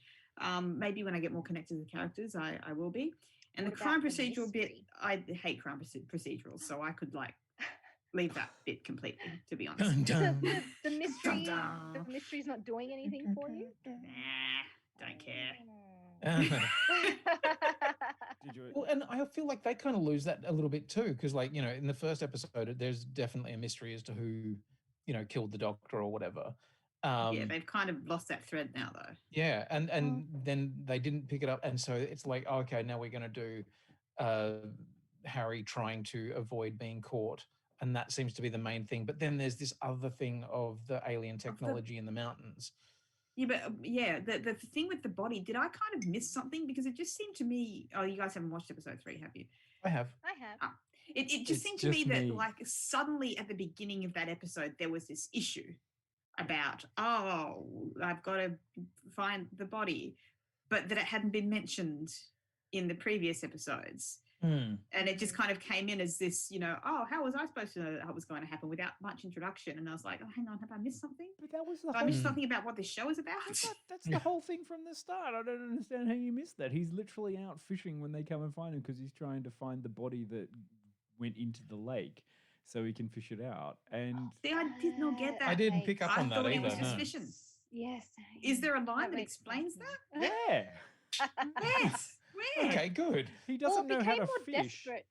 Maybe when I get more connected to the characters, I will be. And What the crime about the procedural bit, mystery? I hate crime procedurals, so I could leave that bit completely, to be honest. The mystery, Dun-dun. the mystery's not doing anything for you. Nah, don't care. Did you? Well, and I feel like they kind of lose that a little bit too, because in the first episode, there's definitely a mystery as to who, killed the doctor or whatever. Yeah, they've kind of lost that thread now, though. Yeah, and then they didn't pick it up, and so it's like, okay, now we're going to do Harry trying to avoid being caught, and that seems to be the main thing. But then there's this other thing of the alien technology in the mountains. Yeah, but the thing with the body, did I kind of miss something? Because it just seemed to me. Oh, you guys haven't watched episode 3, have you? I have. It just It's seemed to me just that me. like suddenly at the beginning of that episode there was this issue about, oh, I've got to find the body, but that it hadn't been mentioned in the previous episodes. And it just kind of came in as this, oh, how was I supposed to know that was going to happen without much introduction? And I was like, oh, hang on, have I missed something? But that was the Have I whole. missed something about what this show is about? That's the whole thing from the start. I don't understand how you missed that. He's literally out fishing when they come and find him because he's trying to find the body that went into the lake so he can fish it out. And See, I did not get that. I didn't pick up on that thought he either. was just No. fishing. Yes. Is there a line that explains that? yeah, Yes. Where? Okay, good. he Well, doesn't it know how became to more fish. desperate.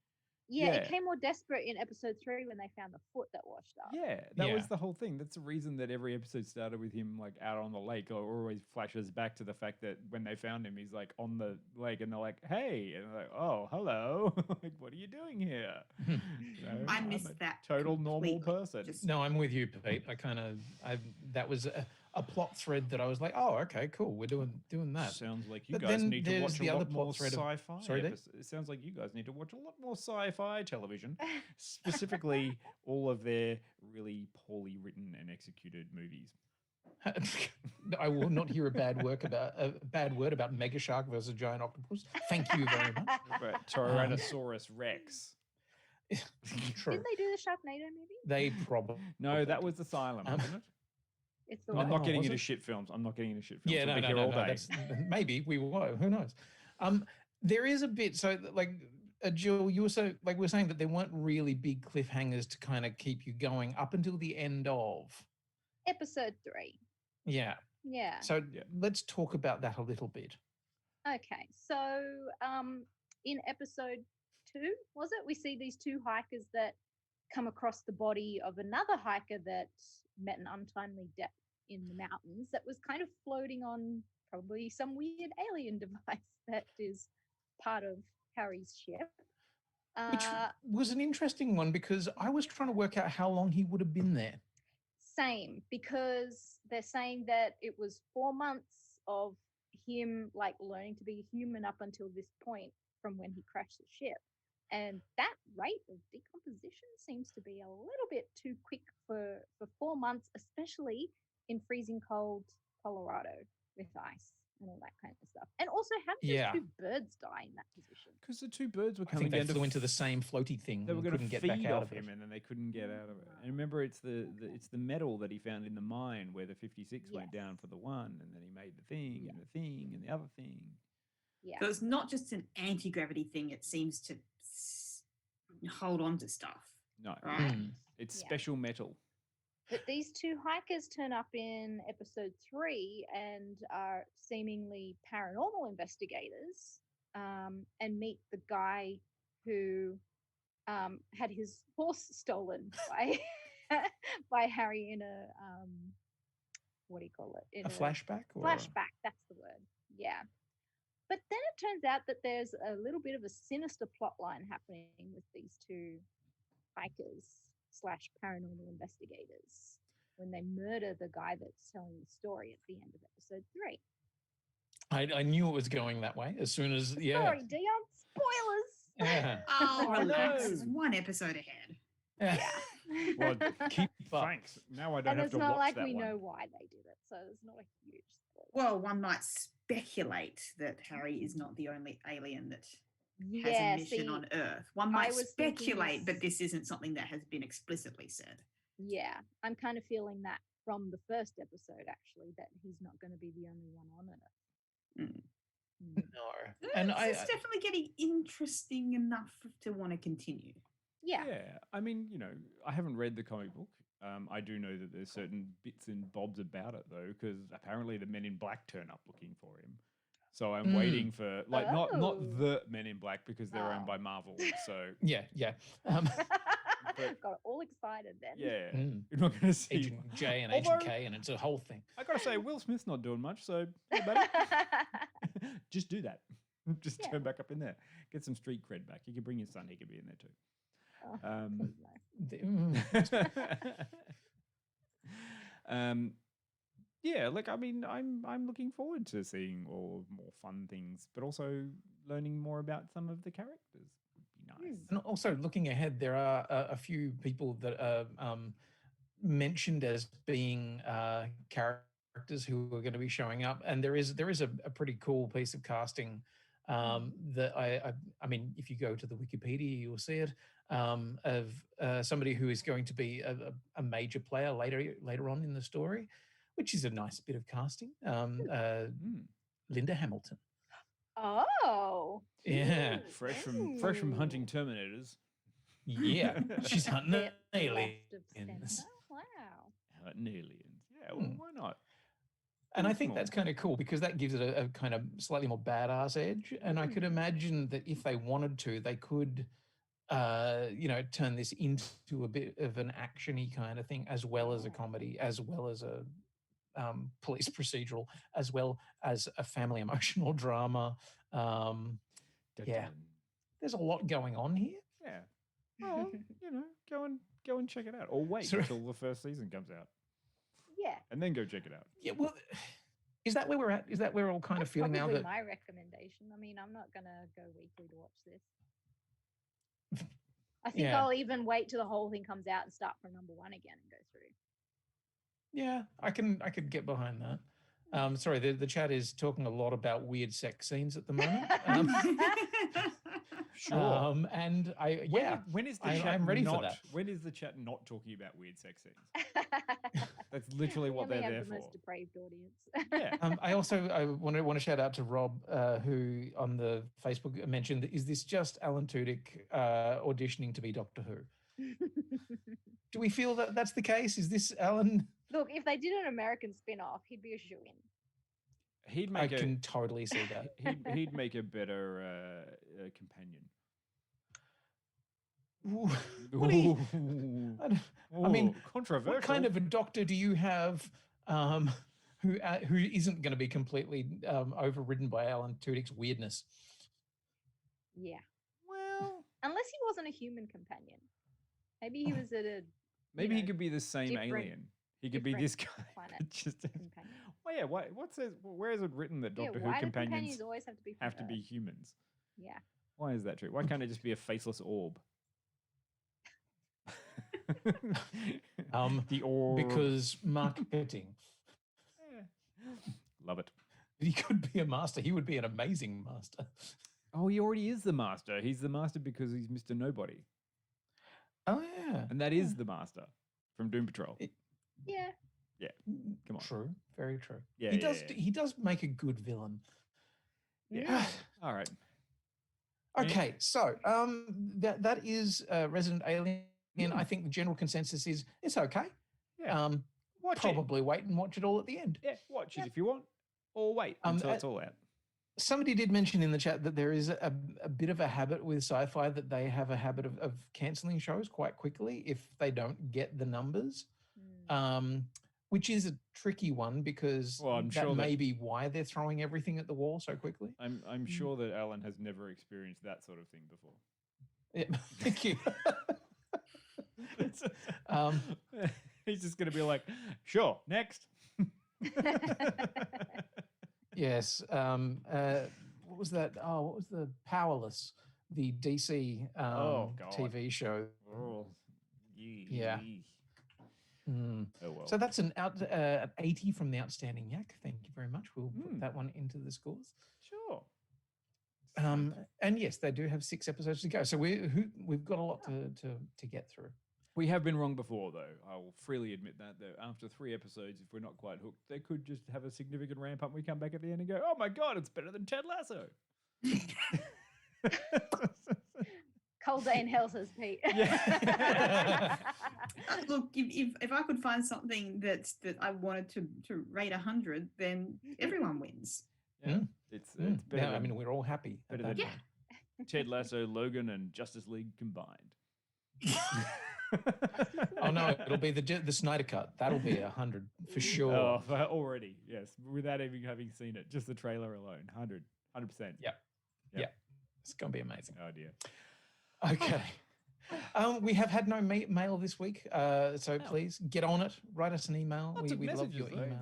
Yeah. It became more desperate in episode 3 when they found the foot that washed up. Yeah, that was Yeah. the whole thing. That's the reason that every episode started with him like out on the lake, or always flashes back to the fact that when they found him, he's like on the lake, and they're like, "Hey," and they're like, "Oh, hello, like what are you doing here?" I I'm missed a that total normal completely. person. Just- No, I'm with you, Pete. That was a plot thread that I was like, oh, okay, cool. We're doing that. Sounds like you But guys then need to there's watch the a other lot more plot thread of- sci-fi. Sorry, Dave? It sounds like you guys need to watch a lot more sci-fi television, specifically all of their really poorly written and executed movies. I will not hear a bad word about Mega Shark versus Giant Octopus. Thank you very much. Right, Tyrannosaurus Rex. True. Didn't they do the Sharknado movie? They probably. No, that was Asylum, wasn't it? It's the I'm one. not Oh, getting was into it? shit films. I'm not getting into shit films. Yeah, I'll no, be no, here no, all no. day. Maybe we will. Who knows? There is a bit. So, like, Jill, you were we're saying that there weren't really big cliffhangers to kind of keep you going up until the end of. Episode 3. Yeah. Yeah. So let's talk about that a little bit. Okay. So in episode 2, was it? We see these 2 hikers that come across the body of another hiker that met an untimely death in the mountains that was kind of floating on probably some weird alien device that is part of Harry's ship. Which was an interesting one because I was trying to work out how long he would have been there. Same, because they're saying that it was 4 months of him like learning to be human up until this point from when he crashed the ship. And that rate of decomposition seems to be a little bit too quick for 4 months, especially in freezing cold Colorado with ice and all that kind of stuff. And also, how did Yeah. those 2 birds die in that position? Because the 2 birds were I coming think they down flew to into the same floaty thing. They were and going to couldn't get feed back out off of him, it. and then they couldn't get out of it. And remember, it's it's the metal that he found in the mine where the 56 went down for the one, and then he made the thing and the thing and the other thing. Yeah. So it's not just an anti-gravity thing. It seems to hold on to stuff. No, Right. it's Yeah. special metal. But these two hikers turn up in episode 3 and are seemingly paranormal investigators, and meet the guy who had his horse stolen by by Harry in a what do you call it? In A flashback? Or... flashback. That's the word. Yeah. But then it turns out that there's a little bit of a sinister plot line happening with these two hikers / paranormal investigators when they murder the guy that's telling the story at the end of episode 3. I knew it was going that way as soon as, yeah. Sorry, Dion. Spoilers. Yeah. Oh, relax. no. It's one episode ahead. Yeah. Well, Keep up. thanks. Now I don't And have it's to not watch like that we one. know why they did it, so it's not a huge spoiler. Well, one might speculate that Harry is not the only alien that has Yeah, a mission see, on Earth. One I might was thinking speculate, this- but this isn't something that has been explicitly said. Yeah, I'm kind of feeling that from the first episode, actually, that he's not going to be the only one on it. Mm. No. And It's definitely getting interesting enough to want to continue. Yeah. Yeah, I mean, you know, I haven't read the comic book. I do know that there's certain bits and bobs about it though, because apparently the Men in Black turn up looking for him. So I'm waiting for not Oh. the Men in Black because they're owned by Marvel. So Yeah, yeah. Got all excited then. yeah, Mm. you're not going to see. Agent J and Agent Although- K, and it's a whole thing. I gotta say, Will Smith's not doing much. So hey, buddy, just do that. Just Yeah. turn back up in there. Get some street cred back. You can bring your son. He could be in there too. Oh, Um, please no. Yeah, like I mean, I'm looking forward to seeing all more fun things, but also learning more about some of the characters would be nice. And also looking ahead, there are a few people that are mentioned as being characters who are going to be showing up, and there is a pretty cool piece of casting that I mean, if you go to the Wikipedia, you'll see it of somebody who is going to be a major player later on in the story, which is a nice bit of casting. Linda Hamilton. Oh. Yeah. Fresh from hunting Terminators. Yeah, she's hunting Bit aliens. left of center. Wow. Hunting aliens. Yeah, well, why not? And I think that's kind of cool because that gives it a kind of slightly more badass edge. And I could imagine that if they wanted to, they could, turn this into a bit of an action-y kind of thing, as well as a comedy, as well as a police procedural, as well as a family emotional drama. Yeah, there's a lot going on here. Yeah. Well, go and check it out, or wait Sorry. until the first season comes out, Yeah. and then go check it out. Yeah, well, is that where we're at? Is that where we're all kind of feeling now Probably that my recommendation. I mean, I'm not going to go weekly to watch this. I think Yeah. I'll even wait till the whole thing comes out and start from number 1 again and go through. Yeah, I could get behind that. Sorry, the chat is talking a lot about weird sex scenes at the moment. Sure. And When is the chat I'm ready not, for that. When is the chat not talking about weird sex scenes? That's literally We what only they're have there the for. most depraved audience. Yeah. I want to shout out to Rob, who on the Facebook mentioned, is this just Alan Tudyk auditioning to be Doctor Who? Do we feel that that's the case? Is this Alan? Look, if they did an American spin-off, he'd be a shoo-in. He'd I make can totally see that. he'd make a better companion. Ooh, what do you- I mean, Ooh, controversial. what kind of a doctor do you have who isn't going to be completely overridden by Alan Tudyk's weirdness? Yeah. Well, Unless he wasn't a human companion. Maybe he was at a maybe he know, could be the same different- alien. He could be this guy. planet that just companion. well, yeah. What says? Where is it written that Yeah, Doctor why Who do companions companions always have to be from have to be Earth? humans? Yeah. Why is that true? Why can't it just be a faceless orb? The orb. Because marketing. Love it. He could be a master. He would be an amazing master. Oh, he already is the master. He's the master because he's Mr. Nobody. Oh yeah. And that is the master from Doom Patrol. Yeah. Yeah. Come on. True. Very true. Yeah, He yeah, does. yeah. He does make a good villain. Yeah. All right. Okay, so that is Resident Alien I think the general consensus is it's okay. Yeah. Watch Probably wait and watch it all at the end. Yeah, watch it if you want, or wait until it's all out. Somebody did mention in the chat that there is a bit of a habit with sci-fi that they have a habit of cancelling shows quite quickly if they don't get the numbers, which is a tricky one because that may be why they're throwing everything at the wall so quickly. I'm sure that Alan has never experienced that sort of thing before. Yeah, thank you. He's just going to be like, sure, next. Yes. What was that? Oh, what was the Powerless, the DC TV show? Oh, yeah. Oh, well. So that's an 80 from the Outstanding Yak. Thank you very much. We'll put that one into the scores. Sure. And yes, they do have 6 episodes to go. So we've got a lot to get through. We have been wrong before, though. I will freely admit that. After 3 episodes, if we're not quite hooked, they could just have a significant ramp up. And we come back at the end and go, "Oh my god, it's better than Ted Lasso." Cold day in hell, says Pete. Look, if I could find something that I wanted to rate 100, then everyone wins. Yeah, it's better. Yeah, I mean, we're all happy. Better than Ted Lasso, Logan, and Justice League combined. Oh no, it'll be the Snyder Cut. That'll be 100 for sure. Oh, already, yes, without even having seen it, just the trailer alone, 100%. Yeah, it's gonna be amazing. Oh dear. Okay. We have had no mail this week, so please get on it. Write us an email. We love your email.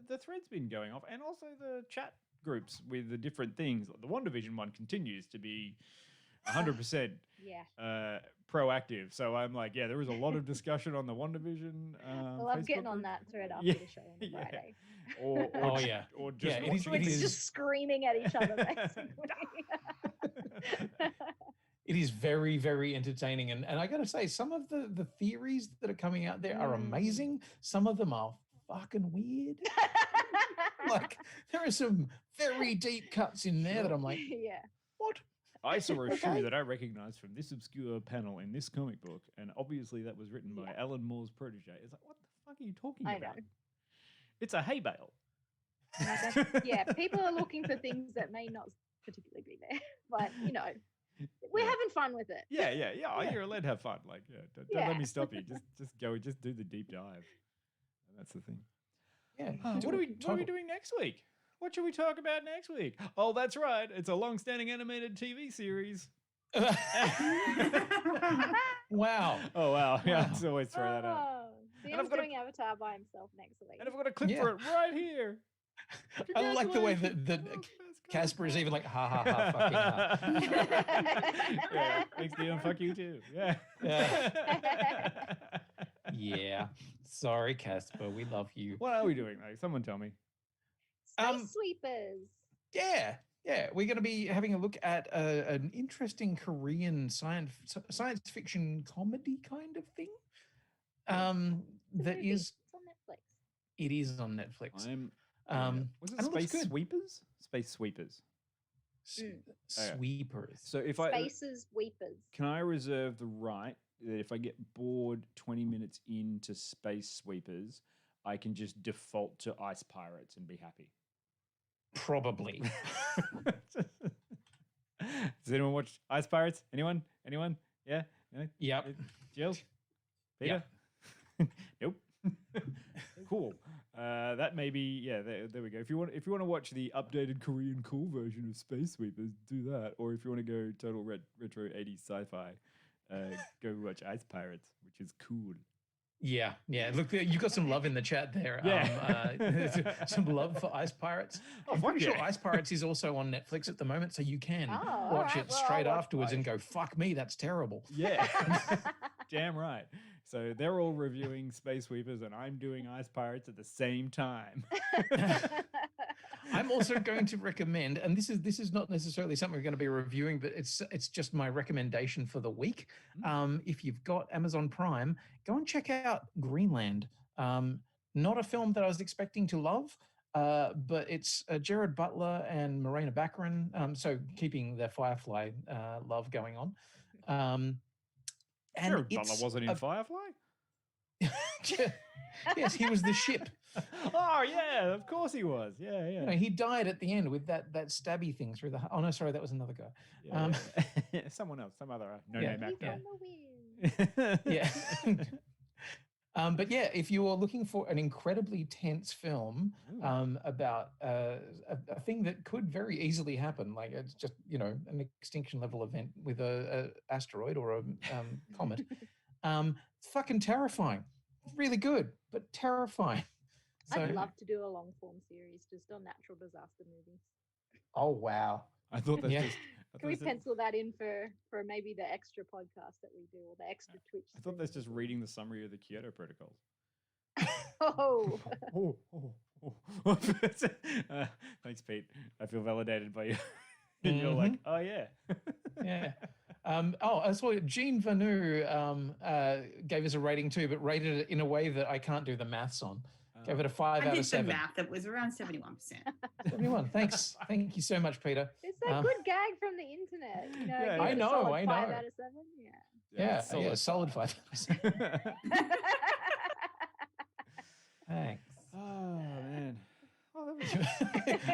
The thread's been going off, and also the chat groups with the different things. The WandaVision one continues to be 100% proactive. So I'm like, there was a lot of discussion on the WandaVision. Well, I'm getting on that thread after the show on Friday. Or just it is just screaming at each other, basically. It is very, very entertaining. And I got to say, some of the theories that are coming out there are amazing. Some of them are fucking weird. Like, there are some very deep cuts in there that I'm like, what? I saw a shoe that I recognized from this obscure panel in this comic book, and obviously that was written by Alan Moore's protege. It's like, what the fuck are you talking about? know. It's a hay bale. People are looking for things that may not particularly be there, but we're having fun with it. Yeah. You're allowed to have fun. Like, don't let me stop you. Just do the deep dive. And that's the thing. Yeah. What are we doing next week? What should we talk about next week? Oh, that's right. It's a long-standing animated TV series. Wow. Oh, wow. Yeah, I always throw that out. Theon's doing Avatar by himself next week. And I've got a clip for it right here. I like the way that Casper is even like, ha, ha, ha, fucking ha. Thanks, Dion. Fuck you, too. Yeah. Yeah. Sorry, Casper. We love you. What are we doing, though? Someone tell me. Space Sweepers. Yeah. We're going to be having a look at an interesting Korean science fiction comedy kind of thing. That is. It's on Netflix. It is on Netflix. Was it Space Sweepers? Space Sweepers. Sweepers. So if Spaces Weepers. Can I reserve the right that if I get bored 20 minutes into Space Sweepers, I can just default to Ice Pirates and be happy? Probably. Does anyone watch Ice Pirates? Anyone? Yeah? Yep. Jill? Peter? Yep. Nope. Cool. That may be, there we go. If you want to watch the updated Korean cool version of Space Sweepers, do that. Or if you want to go total retro 80s sci-fi, go watch Ice Pirates, which is cool. Yeah. Look, you got some love in the chat there. Yeah. Some love for Ice Pirates. I'm pretty sure Ice Pirates is also on Netflix at the moment, so you can watch it straight afterwards and go, fuck me, that's terrible. Yeah. Damn right. So they're all reviewing Space Sweepers and I'm doing Ice Pirates at the same time. I'm also going to recommend, and this is not necessarily something we're going to be reviewing, but it's just my recommendation for the week. If you've got Amazon Prime, go and check out Greenland. Not a film that I was expecting to love, but it's Gerard Butler and Morena Baccarin, so keeping the Firefly love going on. And Jared Butler wasn't in Firefly? Yes, he was the ship. Oh, yeah, of course he was. Yeah. You know, he died at the end with that stabby thing through the... Oh, no, sorry, that was another guy. Yeah. Someone else, some other no-name actor. Yeah. But yeah, if you are looking for an incredibly tense film about a thing that could very easily happen, like it's just, you know, an extinction level event with a asteroid or a comet, it's fucking terrifying. Really good, but terrifying. So, I'd love to do a long form series just on natural disaster movies. oh, wow. I thought that's just... Can we pencil that in for maybe the extra podcast that we do or the extra Twitch? I thought that's just reading the summary of the Kyoto Protocol. Oh. Thanks, Pete. I feel validated by you. And you're like, oh, yeah. Yeah. I saw Jean Vanu gave us a rating too, but rated it in a way that I can't do the maths on. Gave it a 5 out of 7. I did the math. It was around 71%. 71. Thanks. Thank you so much, Peter. It's a good gag from the internet. You know, I know. 5 out of 7. Yeah, solid 5 out of 7. Thanks. Oh, man.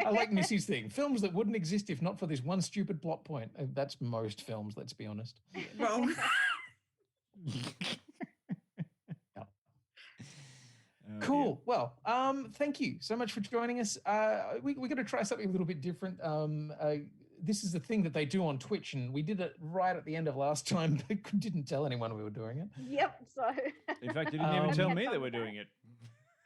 I like Missy's thing. Films that wouldn't exist if not for this one stupid plot point. That's most films, let's be honest. Well, cool. Well, thank you so much for joining us. We're going to try something a little bit different. This is the thing that they do on Twitch, and we did it right at the end of last time, but didn't tell anyone we were doing it. Yep. So. In fact, you didn't even tell me that we're doing it.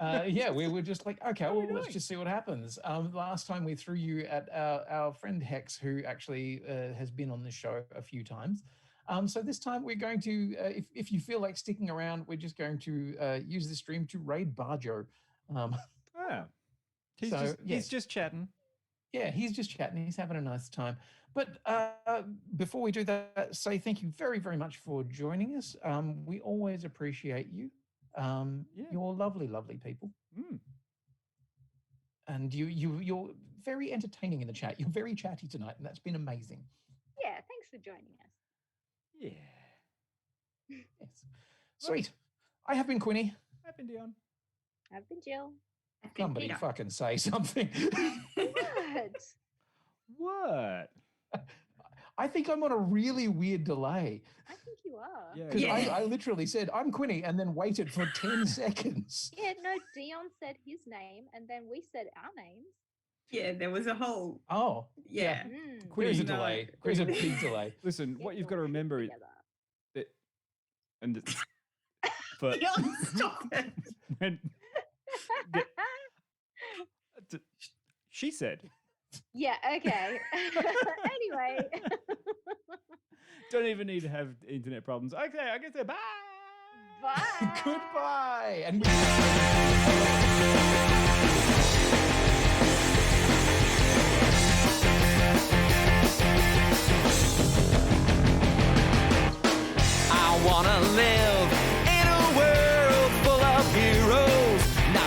Yeah, we were just like, okay, well, let's just see what happens. Last time we threw you at our friend Hex, who actually has been on this show a few times. So this time we're going to, if you feel like sticking around, we're just going to use the stream to raid Barjo. He's just chatting. Yeah, he's just chatting. He's having a nice time. But before we do that, say thank you very, very much for joining us. We always appreciate you. You're lovely, lovely people. And you're very entertaining in the chat. You're very chatty tonight, and that's been amazing. Yeah, thanks for joining us. Yeah. Yes. Sweet. I have been Quinny. I've been Dion. I've been Jill. Somebody fucking say something. What? I think I'm on a really weird delay. I think you are. Because I literally said, I'm Quinny, and then waited for 10 seconds. Yeah, no, Dion said his name, and then we said our names. Yeah, there was a whole... Oh. Yeah. There's a delay. There's a big delay. Listen, what you've got to remember is that... But... Dion, stop it. She said... Yeah, okay. Anyway. Don't even need to have internet problems. Okay, I can say bye. Bye. Goodbye. And I wanna live